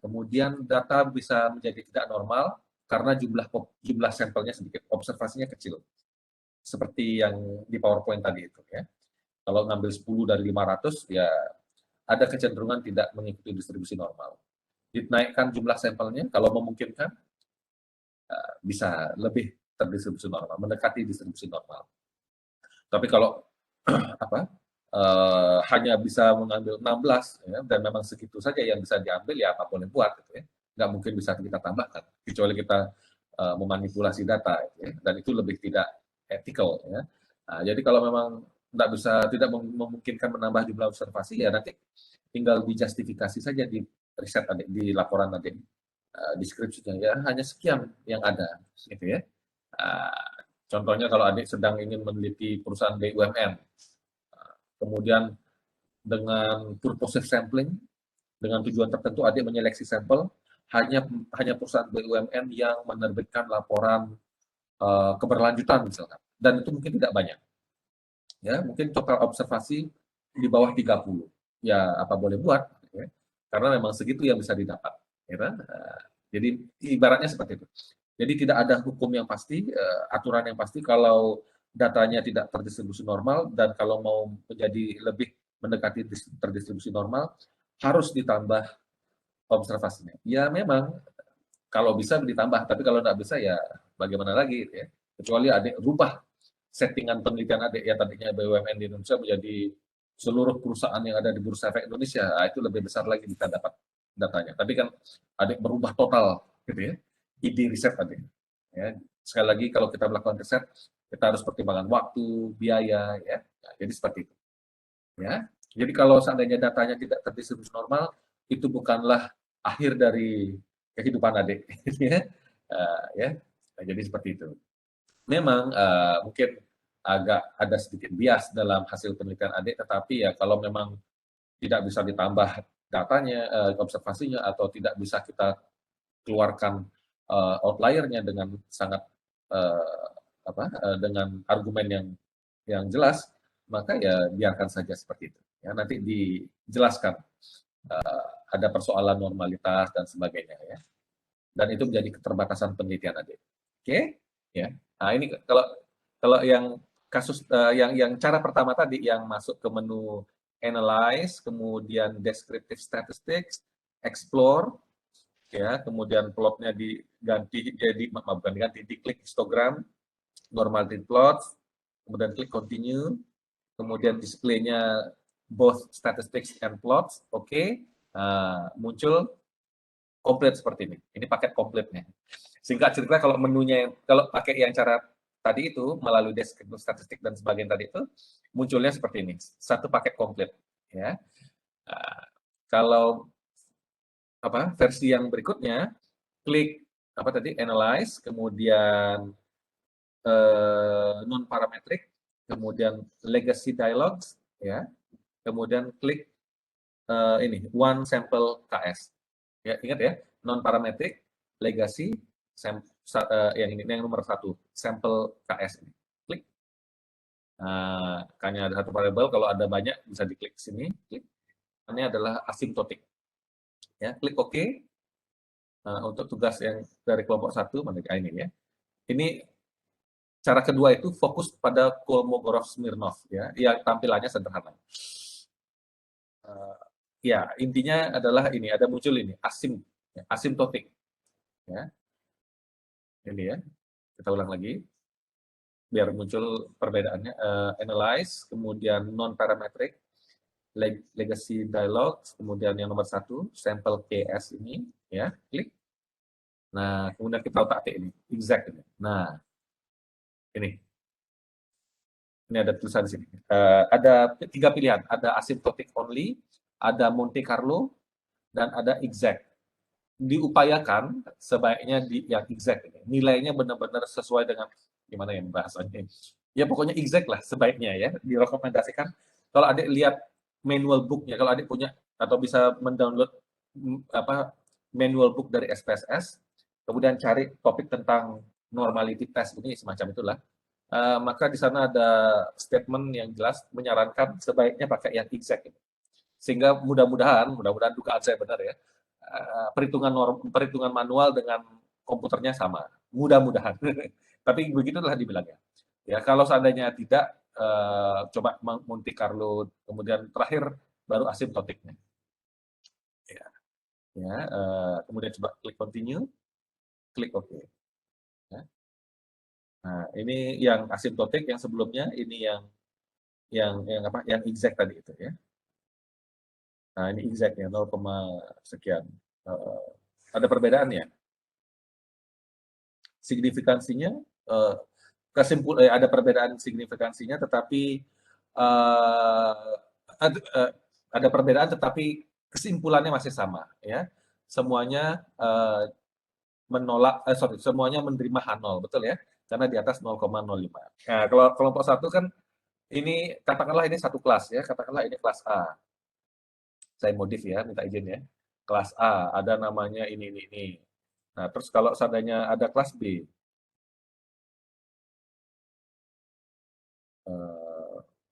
Kemudian data bisa menjadi tidak normal karena jumlah sampelnya sedikit, observasinya kecil. Seperti yang di PowerPoint tadi itu. Ya. Kalau ngambil 10 dari 500, ya ada kecenderungan tidak mengikuti distribusi normal. Dinaikkan jumlah sampelnya, kalau memungkinkan, bisa lebih terdistribusi normal, mendekati distribusi normal. Tapi kalau hanya bisa mengambil 16, ya, dan memang segitu saja yang bisa diambil, ya apa boleh buat, gitu ya. Nggak mungkin bisa kita tambahkan, kecuali kita memanipulasi data, gitu ya, dan itu lebih tidak ethical. Ya. Jadi kalau memang tidak memungkinkan menambah jumlah observasi, ya nanti tinggal dijustifikasi saja di riset adik, di laporan adik, deskripsinya ya hanya sekian yang ada, gitu ya. Contohnya kalau adik sedang ingin meneliti perusahaan BUMN, kemudian dengan purposive sampling, dengan tujuan tertentu adik menyeleksi sampel, hanya perusahaan BUMN yang menerbitkan laporan keberlanjutan misalkan, dan itu mungkin tidak banyak. Ya, mungkin total observasi di bawah 30. Ya, apa boleh buat, ya. Karena memang segitu yang bisa didapat. Ya kan? Jadi, ibaratnya seperti itu. Jadi, tidak ada hukum yang pasti, aturan yang pasti kalau datanya tidak terdistribusi normal, dan kalau mau menjadi lebih mendekati terdistribusi normal, harus ditambah observasinya. Ya, memang kalau bisa ditambah, tapi kalau tidak bisa, ya bagaimana lagi, ya. Kecuali adik rubah settingan penelitian adik ya tadinya BUMN di Indonesia menjadi seluruh perusahaan yang ada di Bursa Efek Indonesia, itu lebih besar lagi kita dapat datanya. Tapi kan adik berubah total, gitu ya, ide riset adik. Ya. Sekali lagi kalau kita melakukan riset, kita harus pertimbangkan waktu, biaya, ya. Nah, jadi seperti itu. Ya. Jadi kalau seandainya datanya tidak terdistribusi normal, itu bukanlah akhir dari kehidupan adik, ya. Nah, jadi seperti itu. Memang mungkin agak ada sedikit bias dalam hasil penelitian adik, tetapi ya kalau memang tidak bisa ditambah datanya, observasinya, atau tidak bisa kita keluarkan outliernya dengan sangat dengan argumen yang jelas, maka ya biarkan saja seperti itu. Ya, nanti dijelaskan ada persoalan normalitas dan sebagainya. Ya. dan itu menjadi keterbatasan penelitian adik. Oke, ya. Nah ini kalau yang kasus yang cara pertama tadi yang masuk ke menu analyze, kemudian descriptive statistics, explore, ya, kemudian plotnya diganti jadi bukan diganti, diklik histogram, normality plots, kemudian klik continue, kemudian displaynya both statistics and plots, oke. Muncul komplit seperti ini. Ini paket komplitnya. Singkat cerita, kalau menunya kalau pakai yang cara tadi itu melalui deskripsi statistik dan sebagainya tadi itu munculnya seperti ini, satu paket komplit. Ya, kalau versi yang berikutnya, klik analyze, kemudian non parametric, kemudian legacy dialogues, ya, kemudian klik ini one sample KS. Ya, ingat ya, non parametric, legacy, yang ini yang nomor 1, sampel KS ini. Klik. Hanya ada satu variabel, kalau ada banyak bisa diklik sini. Klik. Ini adalah asimptotik. Ya, klik OK. Untuk tugas yang dari kelompok 1, ini ya. Ini cara kedua itu fokus pada Kolmogorov-Smirnov, ya, yang tampilannya sederhana. Ya, intinya adalah ini, ada muncul ini, asimptotik. Ya. Ini ya, kita ulang lagi, biar muncul perbedaannya. Analyze, kemudian non-parametric, legacy dialog, kemudian yang nomor 1, sampel KS ini, ya, klik. Nah, kemudian kita otak ini, exact ini. Nah, ini ada tulisan di sini. Ada 3 pilihan, ada asymptotic only, ada Monte Carlo, dan ada exact. Diupayakan sebaiknya yang exact ini. Nilainya benar-benar sesuai dengan gimana ya bahasanya. Ya pokoknya exact lah sebaiknya ya. Direkomendasikan kalau adik lihat manual booknya, kalau adik punya atau bisa mendownload manual book dari SPSS, kemudian cari topik tentang normality test ini semacam itulah. Maka di sana ada statement yang jelas menyarankan sebaiknya pakai yang exact ini. Sehingga mudah-mudahan dugaan saya benar ya, perhitungan manual dengan komputernya sama, mudah-mudahan. Tapi begitulah dibilangnya. Ya, kalau seandainya tidak, coba Monte Carlo, kemudian terakhir baru asimptotiknya. Ya, kemudian coba klik continue, klik OK. Ya. Nah, ini yang asimptotik, yang sebelumnya ini yang exact tadi itu ya. Nah, ini exactnya 0, sekian. Ada perbedaannya. Signifikansinya ada perbedaan signifikansinya, tetapi ada perbedaan tetapi kesimpulannya masih sama ya. Semuanya semuanya menerima H0, betul ya? Karena di atas 0,05. Nah, kalau kelompok 1 kan ini katakanlah ini satu kelas ya, katakanlah ini kelas A. Saya modif ya, minta izin ya. Kelas A, ada namanya ini. Nah, terus kalau seandainya ada kelas B,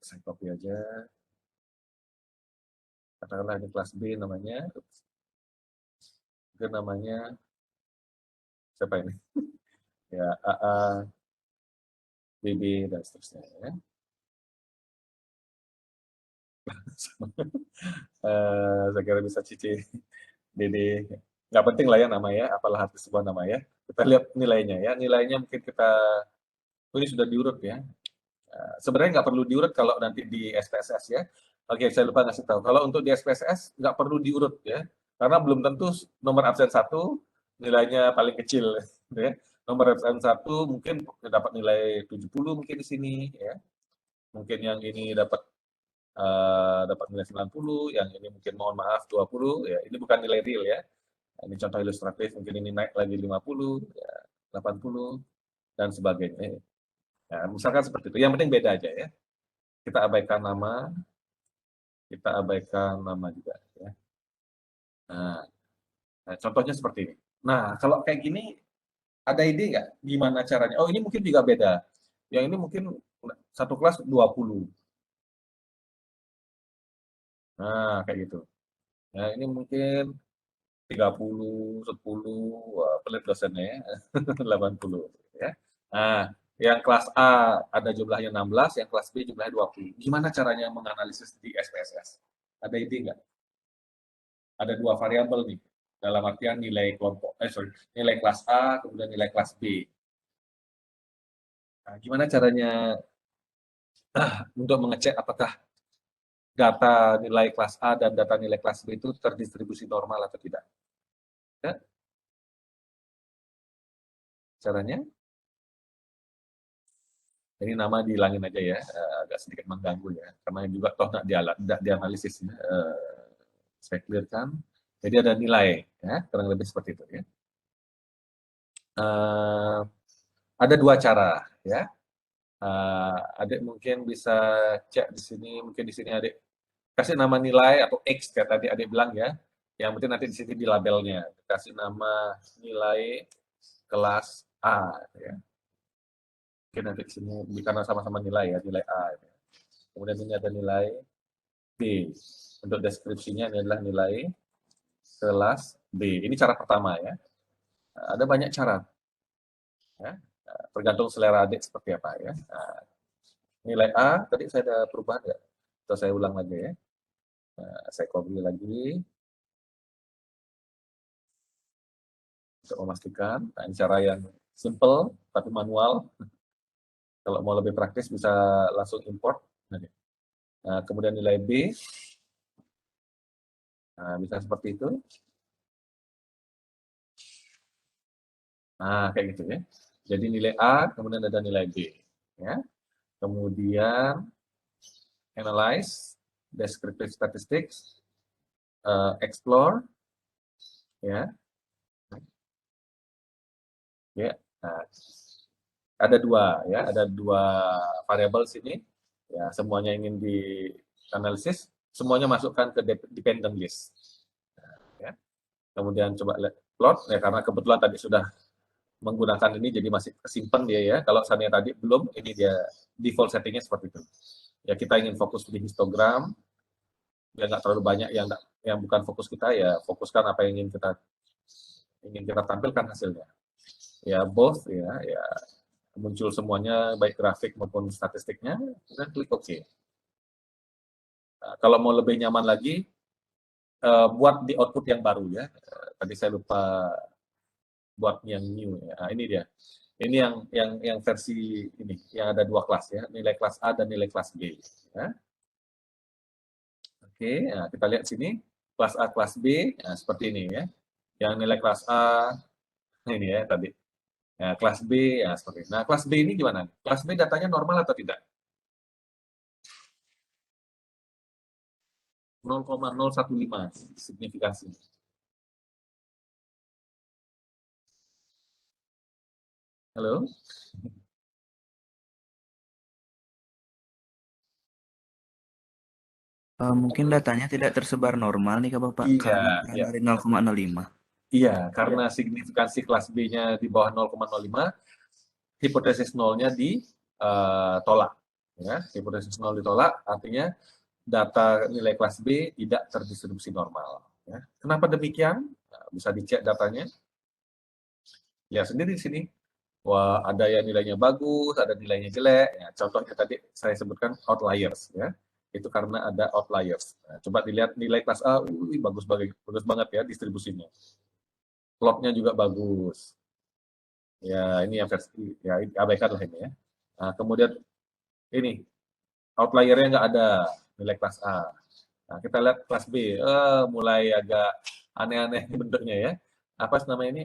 saya copy aja. Katakanlah ini kelas B namanya. Itu namanya siapa ini? Ya, AA, BB, dan seterusnya. Ya. Saya kira bisa Cici, Dede. Nggak penting lah ya nama ya, apalah arti sebuah nama ya. Kita lihat nilainya ya. Nilainya mungkin ini sudah diurut ya. Sebenarnya nggak perlu diurut kalau nanti di SPSS ya. Oke, saya lupa ngasih tahu. Kalau untuk di SPSS nggak perlu diurut ya, karena belum tentu nomor absen 1 nilainya paling kecil. Ya. Nomor absen 1 mungkin dapat nilai 70 mungkin di sini ya. Mungkin yang ini dapat nilai 90, yang ini mungkin mohon maaf 20 ya. Ini bukan nilai real ya. Ini contoh ilustratif, mungkin ini naik lagi 50 ya, 80 dan sebagainya. Nah, misalkan seperti itu. Yang penting beda aja ya. Kita abaikan nama juga ya. Nah, contohnya seperti ini. Nah, kalau kayak gini ada ide nggak gimana caranya? Oh, ini mungkin juga beda. Yang ini mungkin satu kelas 20. Nah, kayak gitu. Nah, ini mungkin 30, 10, wah, pelit dosennya ya. 80 ya. Nah, yang kelas A ada jumlahnya 16, yang kelas B jumlahnya 20. Gimana caranya menganalisis di SPSS? Ada ide nggak? Ada dua variabel nih, dalam artian nilai kelompok, nilai kelas A, kemudian nilai kelas B. Nah, gimana caranya untuk mengecek apakah data nilai kelas A dan data nilai kelas B itu terdistribusi normal atau tidak? Ya, caranya? Ini nama dihilangin aja ya, agak sedikit mengganggu ya, karena juga toh nggak dianalisis ya. Saya clearkan. Jadi ada nilai, ya, kurang lebih seperti itu ya. Ada dua cara ya. Adik mungkin bisa cek di sini, mungkin di sini adik kasih nama nilai atau X kayak tadi adik bilang ya. Yang penting nanti di sini di labelnya kasih nama nilai kelas A ya. Mungkin nanti di sini karena sama-sama nilai ya, nilai A ya. Kemudian ini ada nilai B. Untuk deskripsinya ini adalah nilai kelas B. Ini cara pertama ya. Ada banyak cara. Ya. Tergantung selera adik seperti apa ya. Nilai A, tadi saya ada perubahan nggak? Atau saya ulang lagi ya. Saya copy lagi. Untuk memastikan. Nah, ini cara yang simple, tapi manual. Kalau mau lebih praktis bisa langsung import. Nah, kemudian nilai B. Nah, bisa seperti itu. Nah, kayak gitu ya. Jadi nilai A, kemudian ada nilai B. Ya. Kemudian analyze, descriptive statistics, explore, ya. Ya. Nah, ada dua ya, ada dua variabel sini. Ya, semuanya ingin dianalisis, semuanya masukkan ke dependent list. Nah, ya. Kemudian coba lihat plot ya, karena kebetulan tadi sudah menggunakan ini jadi masih kesimpan dia ya. Kalau seandainya tadi belum, ini dia default settingnya seperti itu. Ya kita ingin fokus di histogram, ya nggak terlalu banyak yang bukan fokus kita ya, fokuskan apa yang ingin kita tampilkan hasilnya. Ya both ya muncul semuanya baik grafik maupun statistiknya, dan klik OK. Nah, kalau mau lebih nyaman lagi, buat di output yang baru ya. Tadi saya lupa buat yang new ya. Nah, ini dia. Ini yang versi ini, yang ada dua kelas ya, nilai kelas A dan nilai kelas B. Ya. Oke, nah kita lihat sini, kelas A, kelas B, nah, seperti ini ya. Yang nilai kelas A, ini ya tadi. Nah, kelas B, ya seperti ini. Nah, kelas B ini gimana? Kelas B datanya normal atau tidak? 0,015 signifikansi. Halo? Mungkin datanya tidak tersebar normal nih Kak Bapak, Iya, karena kurang iya. dari 0,05. Iya, karena signifikansi kelas B-nya di bawah 0,05, hipotesis nolnya ditolak. Ya, hipotesis nol ditolak, artinya data nilai kelas B tidak terdistribusi normal. Ya. Kenapa demikian? Nah, bisa dicek datanya. Lihat sendiri di sini. Wah, ada yang nilainya bagus, ada nilainya jelek. Ya, contohnya tadi saya sebutkan outliers. Ya. Itu karena ada outliers. Nah, coba dilihat nilai kelas A, bagus banget ya distribusinya. Plotnya juga bagus. Ya, ini yang versi, ya abaikan lah ini ya. Nah, kemudian ini, outliernya nggak ada nilai kelas A. Nah, kita lihat kelas B, mulai agak aneh-aneh bentuknya ya. Apa namanya ini,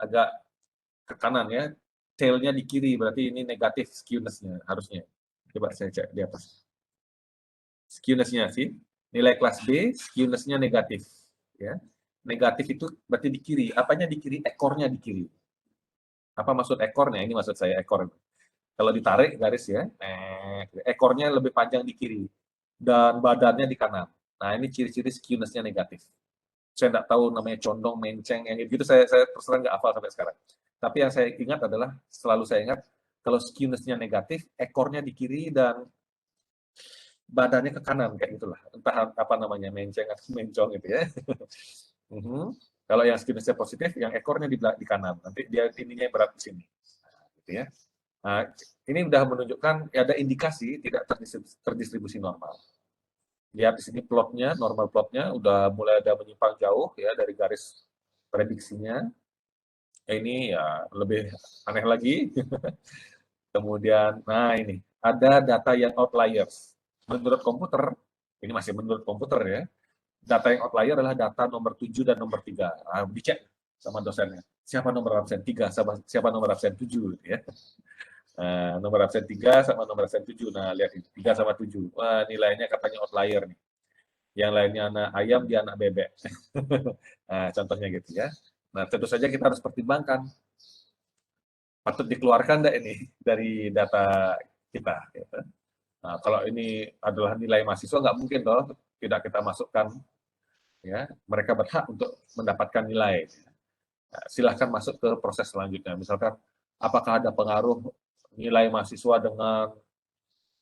agak ke kanan ya. Tail-nya di kiri, berarti ini negatif skewness-nya harusnya. Coba saya cek di atas. Skewness-nya sih, nilai kelas B, skewness-nya negatif. Ya. Negatif itu berarti di kiri. Apanya di kiri? Ekornya di kiri. Apa maksud ekornya? Ini maksud saya ekor. Kalau ditarik garis ya, ekornya lebih panjang di kiri dan badannya di kanan. Nah, ini ciri-ciri skewness-nya negatif. Saya nggak tahu namanya condong, menceng, yang gitu saya terus terang nggak hafal sampai sekarang. Tapi yang saya ingat adalah, selalu saya ingat, kalau skewness-nya negatif, ekornya di kiri dan badannya ke kanan, kayak gitulah. Entah apa namanya, menceng atau mencong gitu ya. Mhm. Kalau yang jenisnya positif, yang ekornya di kanan. Nanti dia ininya berat di sini. Nah, gitu ya. Nah, ini udah menunjukkan ada indikasi tidak terdistribusi normal. Lihat di sini plotnya, normal plotnya udah mulai ada menyimpang jauh ya dari garis prediksinya. Ini ya lebih aneh lagi. Kemudian, nah ini ada data yang outliers. Menurut komputer, ini masih menurut komputer ya, data yang outlier adalah data nomor 7 dan nomor 3. Nah, dicek sama dosennya. Siapa nomor absen 3, siapa nomor absen 7 gitu ya. Nah, nomor absen 3 sama nomor absen 7. Nah, lihat ini, 3 sama 7. Wah, nilainya katanya outlier nih. Yang lainnya anak ayam, dia anak bebek. Nah, contohnya gitu ya. Nah, tentu saja kita harus pertimbangkan patut dikeluarkan enggak ini dari data kita. Gitu. Nah, kalau ini adalah nilai mahasiswa, nggak mungkin toh tidak kita masukkan. Ya, mereka berhak untuk mendapatkan nilai. Nah, silahkan masuk ke proses selanjutnya. Misalkan, apakah ada pengaruh nilai mahasiswa dengan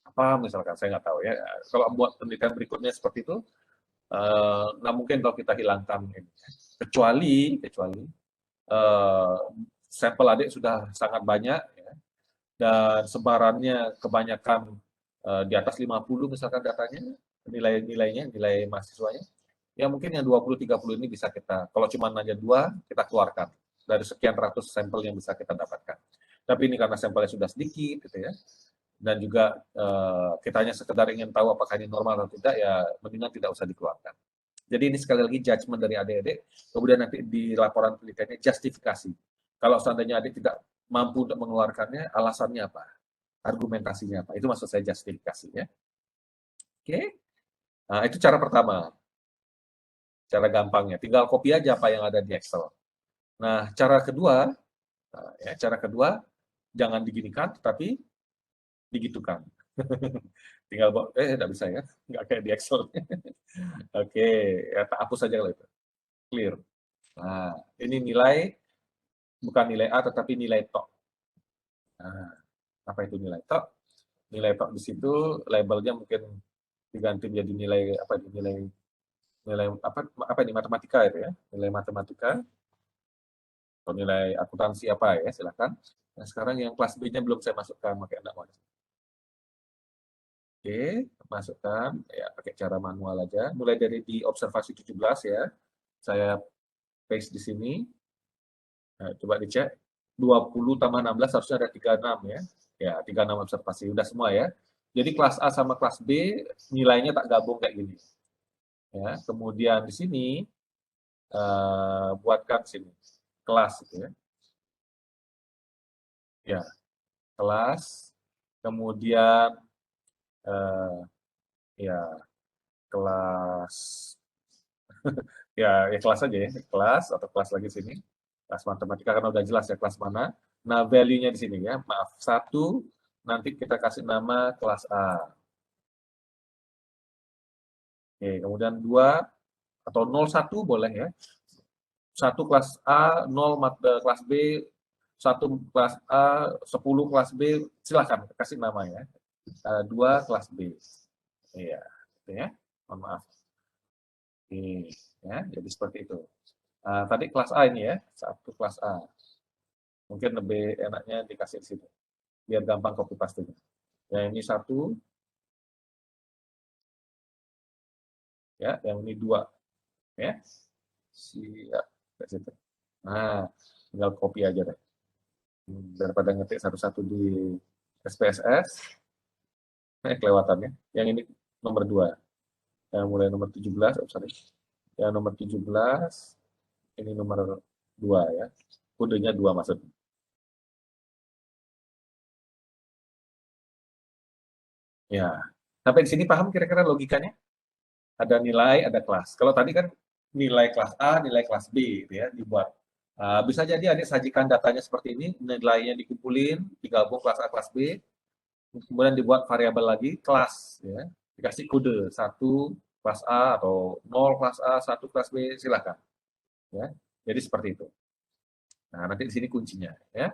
apa? Misalkan saya nggak tahu ya. Kalau buat penelitian berikutnya seperti itu, nggak mungkin kalau kita hilangkan ini. Kecuali sampel adik sudah sangat banyak ya, dan sebarannya kebanyakan di atas 50 misalkan datanya, nilai-nilainya, nilai mahasiswanya, ya mungkin yang 20-30 ini bisa kita, kalau cuma hanya 2, kita keluarkan dari sekian ratus sampel yang bisa kita dapatkan. Tapi ini karena sampelnya sudah sedikit, gitu ya, dan juga kita hanya sekedar ingin tahu apakah ini normal atau tidak, ya mendingan tidak usah dikeluarkan. Jadi ini sekali lagi judgement dari adik-adik, kemudian nanti di laporan penelitiannya justifikasi. Kalau seandainya adik tidak mampu untuk mengeluarkannya, alasannya apa? Argumentasinya apa? Itu maksud saya justifikasi ya. Oke, nah itu cara pertama, cara gampangnya. Tinggal copy aja apa yang ada di Excel. Nah, cara kedua, jangan diginikan, tetapi digitukan. Tinggal tidak bisa ya, nggak kayak di Excel. Oke, ya tak hapus saja kalau itu. Clear. Nah, ini nilai, bukan nilai A, tetapi nilai TOK. Nah, apa itu nilai TOK? Nilai TOK di situ labelnya mungkin diganti menjadi nilai apa? Nilai apa ini matematika itu ya? Nilai matematika atau nilai akuntansi apa ya? Silakan. Nah, sekarang yang kelas B-nya belum saya masukkan, pakai enggak mau. Oke, masukkan ya pakai cara manual aja. Mulai dari di observasi 17 ya. Saya paste di sini. Nah, coba dicek. 20 tambah 16 harusnya ada 36 ya. Ya, 36 observasi. Udah semua ya. Jadi kelas A sama kelas B nilainya tak gabung kayak gini. Ya, kemudian di sini buatkan sini kelas gitu ya. Ya, kelas. Kemudian ya kelas ya kelas aja ya, kelas atau kelas lagi sini. Kelas matematika karena udah jelas ya kelas mana. Nah, value-nya di sini ya. Maaf, 1 nanti kita kasih nama kelas A. Oke, kemudian 2 atau 01 boleh ya. 1 kelas A, 0 kelas B, 1 kelas A, 10 kelas B, silakan kasih nama ya. 2 kelas B. Iya, gitu ya. Mohon maaf. Oke, ya, jadi seperti itu. Tadi kelas A ini ya, 1 kelas A. Mungkin lebih enaknya dikasih di situ, biar gampang copy paste. Ya, ini 1, ya, yang ini 2, ya. Siap, ke situ. Nah, tinggal copy aja deh. Daripada ngetik satu-satu di SPSS, kelewatannya. Yang ini nomor 2. Yang mulai nomor 17, oh sorry. Yang nomor 17, ini nomor 2 ya. Kodenya 2 maksudnya. Ya. Sampai di sini paham kira-kira logikanya? Ada nilai, ada kelas. Kalau tadi kan nilai kelas A, nilai kelas B gitu ya, dibuat. Bisa jadi adik sajikan datanya seperti ini, nilainya dikumpulin, digabung kelas A, kelas B, kemudian dibuat variabel lagi, kelas. Ya. Dikasih kode, 1 kelas A atau 0 kelas A, 1 kelas B, silakan. Ya. Jadi seperti itu. Nah, nanti di sini kuncinya. Ya.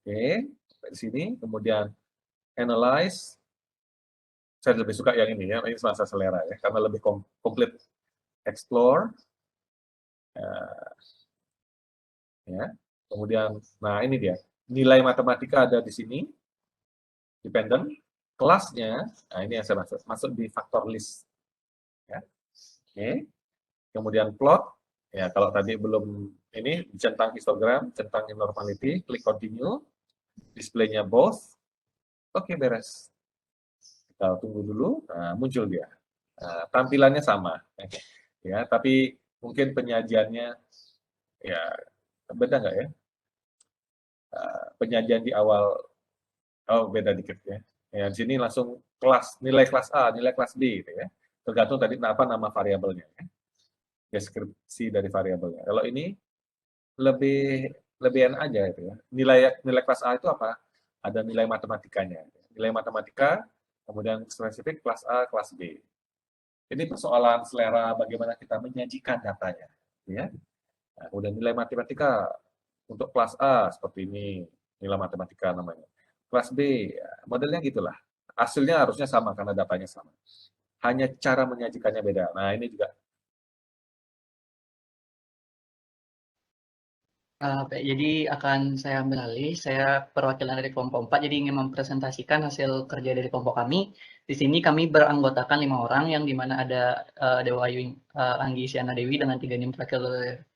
Oke, di sini, kemudian analyze. Saya lebih suka yang ini ya, ini semasa selera ya, karena lebih komplit. Explore, Eh, ya. Kemudian, nah ini dia, nilai matematika ada di sini, dependent, kelasnya, nah ini yang saya masuk di factor list. Ya. Oke. Kemudian plot, ya kalau tadi belum ini, centang histogram, centang normality, klik continue, displaynya both, oke beres. Kita tunggu dulu, nah, muncul dia. Nah, tampilannya sama, ya, tapi mungkin penyajiannya ya beda nggak ya? Penyajian di awal, oh beda dikit ya. Ya di sini langsung kelas, nilai kelas A, nilai kelas B, gitu ya. Tergantung tadi apa nama variabelnya, ya. Deskripsi dari variabelnya. Kalau ini lebih enak aja itu ya. Nilai kelas A itu apa? Ada nilai matematikanya. Nilai matematika, kemudian spesifik kelas A, kelas B. Ini persoalan selera bagaimana kita menyajikan datanya, ya. Nah, kemudian nilai matematika untuk kelas A seperti ini, nilai matematika namanya. Kelas B, ya, modelnya gitulah. Hasilnya harusnya sama karena datanya sama. Hanya cara menyajikannya beda. Nah, ini juga. Baik, jadi akan saya ambil alih. Saya perwakilan dari kelompok 4, jadi ingin mempresentasikan hasil kerja dari kelompok kami. Di sini kami beranggotakan 5 orang, yang dimana ada Dewa Ayu Anggi Siana Dewi dengan 3 NIM terakhir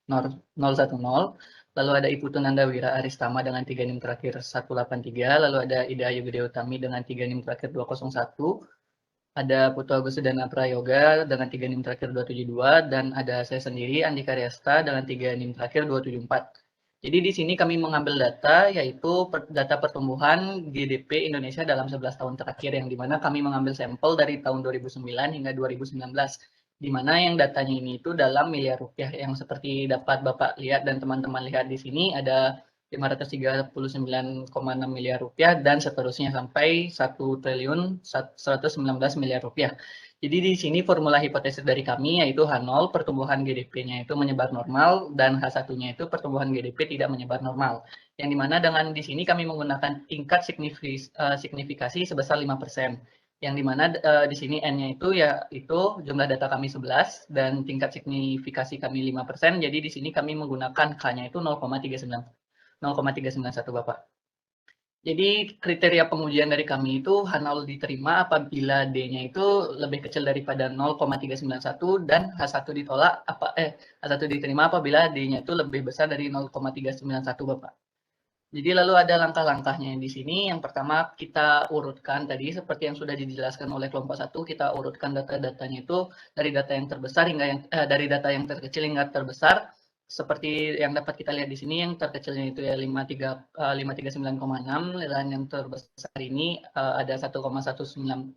010. Lalu ada Ibu Tunanda Wira Aristama dengan 3 NIM terakhir 183. Lalu ada Ida Ayu Gede Utami dengan 3 NIM terakhir 201. Ada Putu Agus Dana Prayoga dengan 3 NIM terakhir 272. Dan ada saya sendiri, Andika Riasta, dengan 3 NIM terakhir 274. Jadi di sini kami mengambil data, yaitu data pertumbuhan GDP Indonesia dalam 11 tahun terakhir, yang dimana kami mengambil sampel dari tahun 2009 hingga 2019, di mana yang datanya ini itu dalam miliar rupiah, yang seperti dapat Bapak lihat dan teman-teman lihat di sini ada 539,6 miliar rupiah dan seterusnya sampai 1.119 miliar rupiah. Jadi di sini formula hipotesis dari kami yaitu H0 pertumbuhan GDP-nya itu menyebar normal dan H1-nya itu pertumbuhan GDP tidak menyebar normal. Yang dimana dengan di sini kami menggunakan tingkat signifikasi sebesar 5%. Yang dimana di sini N-nya itu yaitu jumlah data kami 11 dan tingkat signifikasi kami 5%. Jadi di sini kami menggunakan K-nya itu 0,391 Bapak. Jadi kriteria pengujian dari kami itu H0 diterima apabila D-nya itu lebih kecil daripada 0,391 dan H1 ditolak H1 diterima apabila D-nya itu lebih besar dari 0,391 Bapak. Jadi lalu ada langkah-langkahnya di sini. Yang pertama kita urutkan tadi seperti yang sudah dijelaskan oleh kelompok 1, kita urutkan data-datanya itu dari data yang terbesar hingga dari data yang terkecil hingga terbesar. Seperti yang dapat kita lihat di sini, yang terkecilnya itu ya 539,6, dan yang terbesar ini ada 1,119.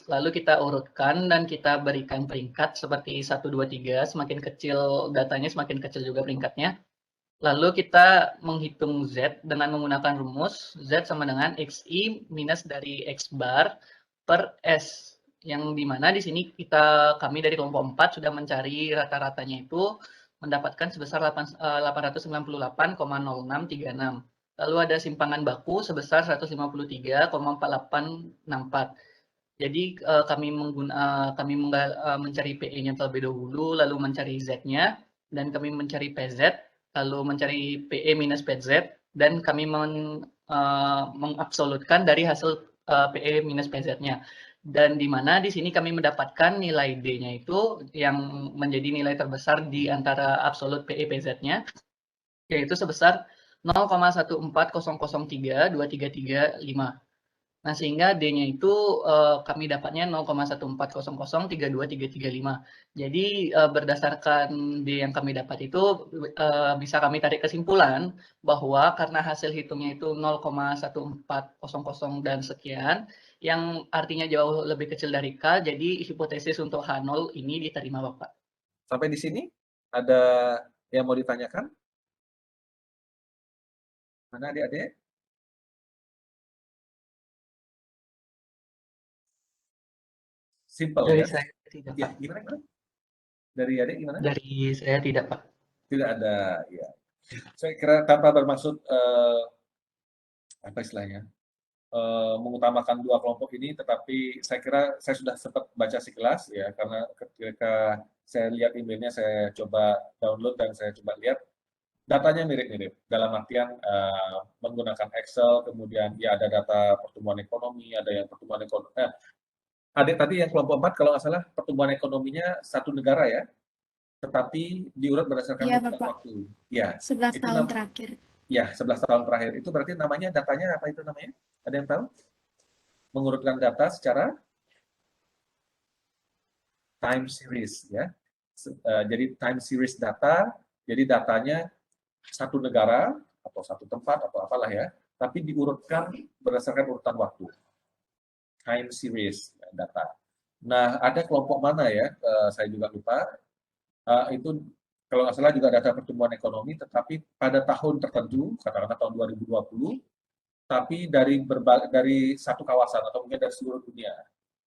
Lalu kita urutkan dan kita berikan peringkat seperti 1, 2, 3, semakin kecil datanya semakin kecil juga peringkatnya. Lalu kita menghitung Z dengan menggunakan rumus Z sama dengan XI minus dari X bar per S. Yang dimana di sini kami dari kelompok 4 sudah mencari rata-ratanya itu mendapatkan sebesar 898,0636. Lalu ada simpangan baku sebesar 153,4864. Jadi kami mencari PE-nya terlebih dahulu, lalu mencari Z-nya, dan kami mencari PZ, lalu mencari PE minus PZ, dan kami mengabsolutkan dari hasil PE minus PZ-nya. Dan di mana di sini kami mendapatkan nilai D-nya itu yang menjadi nilai terbesar di antara absolut PE PZ-nya, yaitu sebesar 0,140032335. Nah, sehingga D-nya itu kami dapatnya 0,140032335. Jadi berdasarkan D yang kami dapat itu bisa kami tarik kesimpulan bahwa karena hasil hitungnya itu 0,1400 dan sekian, yang artinya jauh lebih kecil dari K, jadi hipotesis untuk H0 ini diterima, Bapak. Sampai di sini ada yang mau ditanyakan? Mana adik-adik? Simple Dari ya? saya tidak, Ya, Pak. gimana? Dari adik gimana? Dari saya tidak, Pak. Tidak ada, ya. Saya kira tanpa bermaksud apa istilahnya mengutamakan dua kelompok ini, tetapi saya kira saya sudah sempat baca sekilas ya, karena ketika saya lihat emailnya, saya coba download dan saya coba lihat, datanya mirip-mirip, dalam artian menggunakan Excel, kemudian ya ada data pertumbuhan ekonomi, ada yang pertumbuhan ekonomi. Adik tadi yang kelompok 4 kalau nggak salah pertumbuhan ekonominya satu negara ya, tetapi diurut berdasarkan Iya, urutan Bapak. waktu. Ya, 11 itu tahun terakhir. ya 11 tahun terakhir. Itu berarti namanya datanya apa itu namanya? Ada yang tahu? Mengurutkan data secara time series ya. Jadi time series data, jadi datanya satu negara atau satu tempat atau apalah ya, tapi diurutkan berdasarkan urutan waktu. Time series data. Nah, ada kelompok mana ya? Saya juga lupa. Itu kalau nggak salah juga data pertumbuhan ekonomi, tetapi pada tahun tertentu, katakanlah tahun 2020, tapi dari satu kawasan atau mungkin dari seluruh dunia.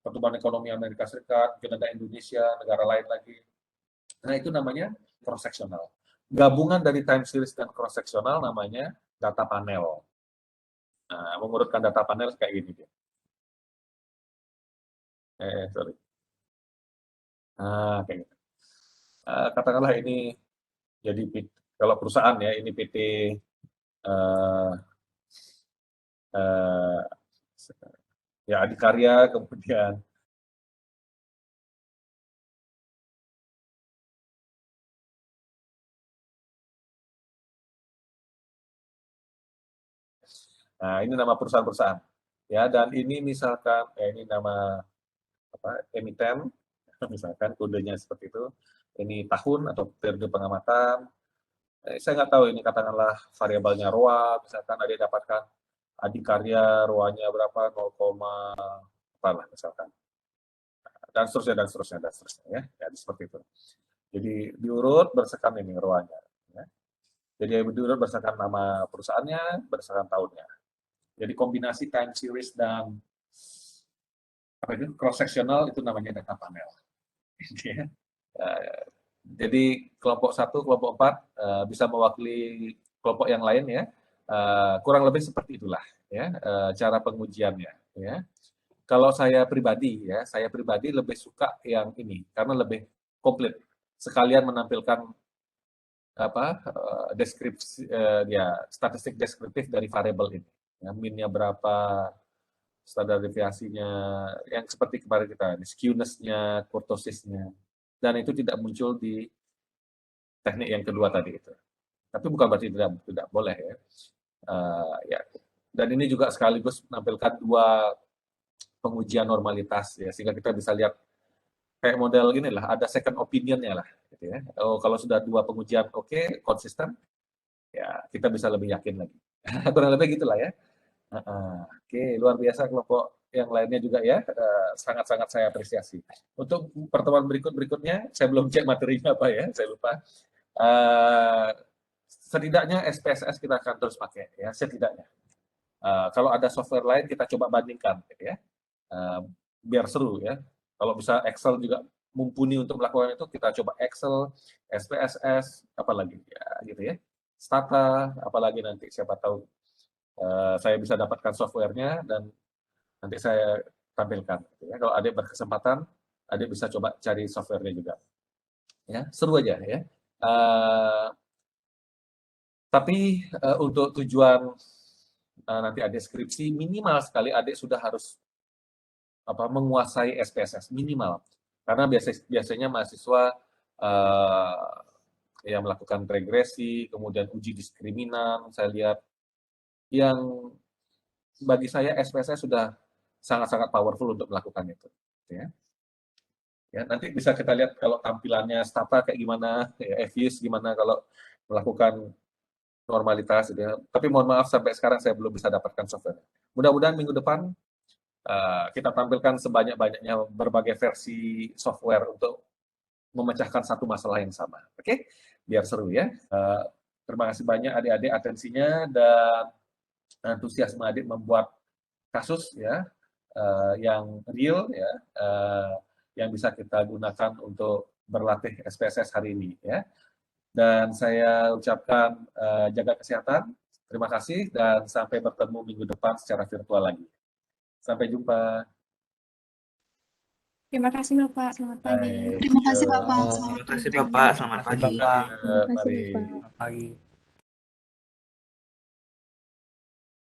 Pertumbuhan ekonomi Amerika Serikat, mungkin ada Indonesia, negara lain lagi. Nah, itu namanya cross-sectional. Gabungan dari time series dan cross-sectional namanya data panel. Nah, mengurutkan data panel kayak gini. Sorry. Nah, kayak gitu. Katakanlah ini jadi kalau perusahaan ya, ini PT ya Adikarya, kemudian nah ini nama perusahaan-perusahaan ya, dan ini misalkan ini nama apa emiten, misalkan kodenya seperti itu, ini tahun atau periode pengamatan. Saya nggak tahu ini katakanlah variabelnya ROA, misalkan ada dapatkan Adikarya ROA-nya berapa 0, apalah misalkan, dan seterusnya ya, ya seperti itu. Jadi diurut berdasarkan ini ROA-nya ya. Jadi diurut berdasarkan nama perusahaannya, berdasarkan tahunnya. Jadi kombinasi time series dan apa itu cross sectional itu namanya data panel. Jadi kelompok 1, kelompok 4 bisa mewakili kelompok yang lain ya. Kurang lebih seperti itulah ya cara pengujiannya ya. Kalau saya pribadi ya, saya pribadi lebih suka yang ini karena lebih komplit. Sekalian menampilkan apa deskripsi ya statistik deskriptif dari variabel ini. Ya, min-nya berapa, standar deviasinya, yang seperti kemarin kita, skewness-nya, kurtosisnya, dan itu tidak muncul di teknik yang kedua tadi itu. Tapi bukan berarti tidak boleh ya. Ya. Dan ini juga sekaligus menampilkan dua pengujian normalitas ya, sehingga kita bisa lihat kayak model gini lah, ada second opinion-nya lah. Gitu ya. Kalau sudah dua pengujian oke, konsisten, ya kita bisa lebih yakin lagi. Kurang lebih gitulah ya. Oke, luar biasa kelompok yang lainnya juga ya, sangat-sangat saya apresiasi. Untuk pertemuan berikutnya, saya belum cek materinya apa ya, saya lupa. Setidaknya SPSS kita akan terus pakai ya, setidaknya. Kalau ada software lain kita coba bandingkan, gitu ya, biar seru ya. Kalau bisa Excel juga mumpuni untuk melakukan itu, kita coba Excel, SPSS, apalagi ya, gitu ya. Stata, apalagi nanti siapa tahu. Saya bisa dapatkan softwarenya dan nanti saya tampilkan. Gitu ya. Kalau adik berkesempatan, adik bisa coba cari softwarenya juga. Ya, seru aja ya. Tapi untuk tujuan nanti adik skripsi, minimal sekali adik sudah harus menguasai SPSS minimal. Karena biasanya mahasiswa yang melakukan regresi, kemudian uji diskriminan, saya lihat yang bagi saya SPSS sudah sangat-sangat powerful untuk melakukan itu. Ya. Ya, nanti bisa kita lihat kalau tampilannya Stata kayak gimana, ya, FUS gimana kalau melakukan normalitas. Gitu ya. Tapi mohon maaf sampai sekarang saya belum bisa dapatkan software. Mudah-mudahan minggu depan kita tampilkan sebanyak-banyaknya berbagai versi software untuk memecahkan satu masalah yang sama. Oke? Biar seru ya. Terima kasih banyak adik-adik atensinya dan antusiasme adik membuat kasus ya yang real ya yang bisa kita gunakan untuk berlatih SPSS hari ini ya. Dan saya ucapkan jaga kesehatan. Terima kasih dan sampai bertemu minggu depan secara virtual lagi. Sampai jumpa. Terima kasih Bapak, selamat pagi. Baik. Terima kasih Bapak. Eh, Selamat Terima kasih pagi. Bapak, selamat pagi. Bapak. Terima kasih, Mari. Bapak. Selamat pagi.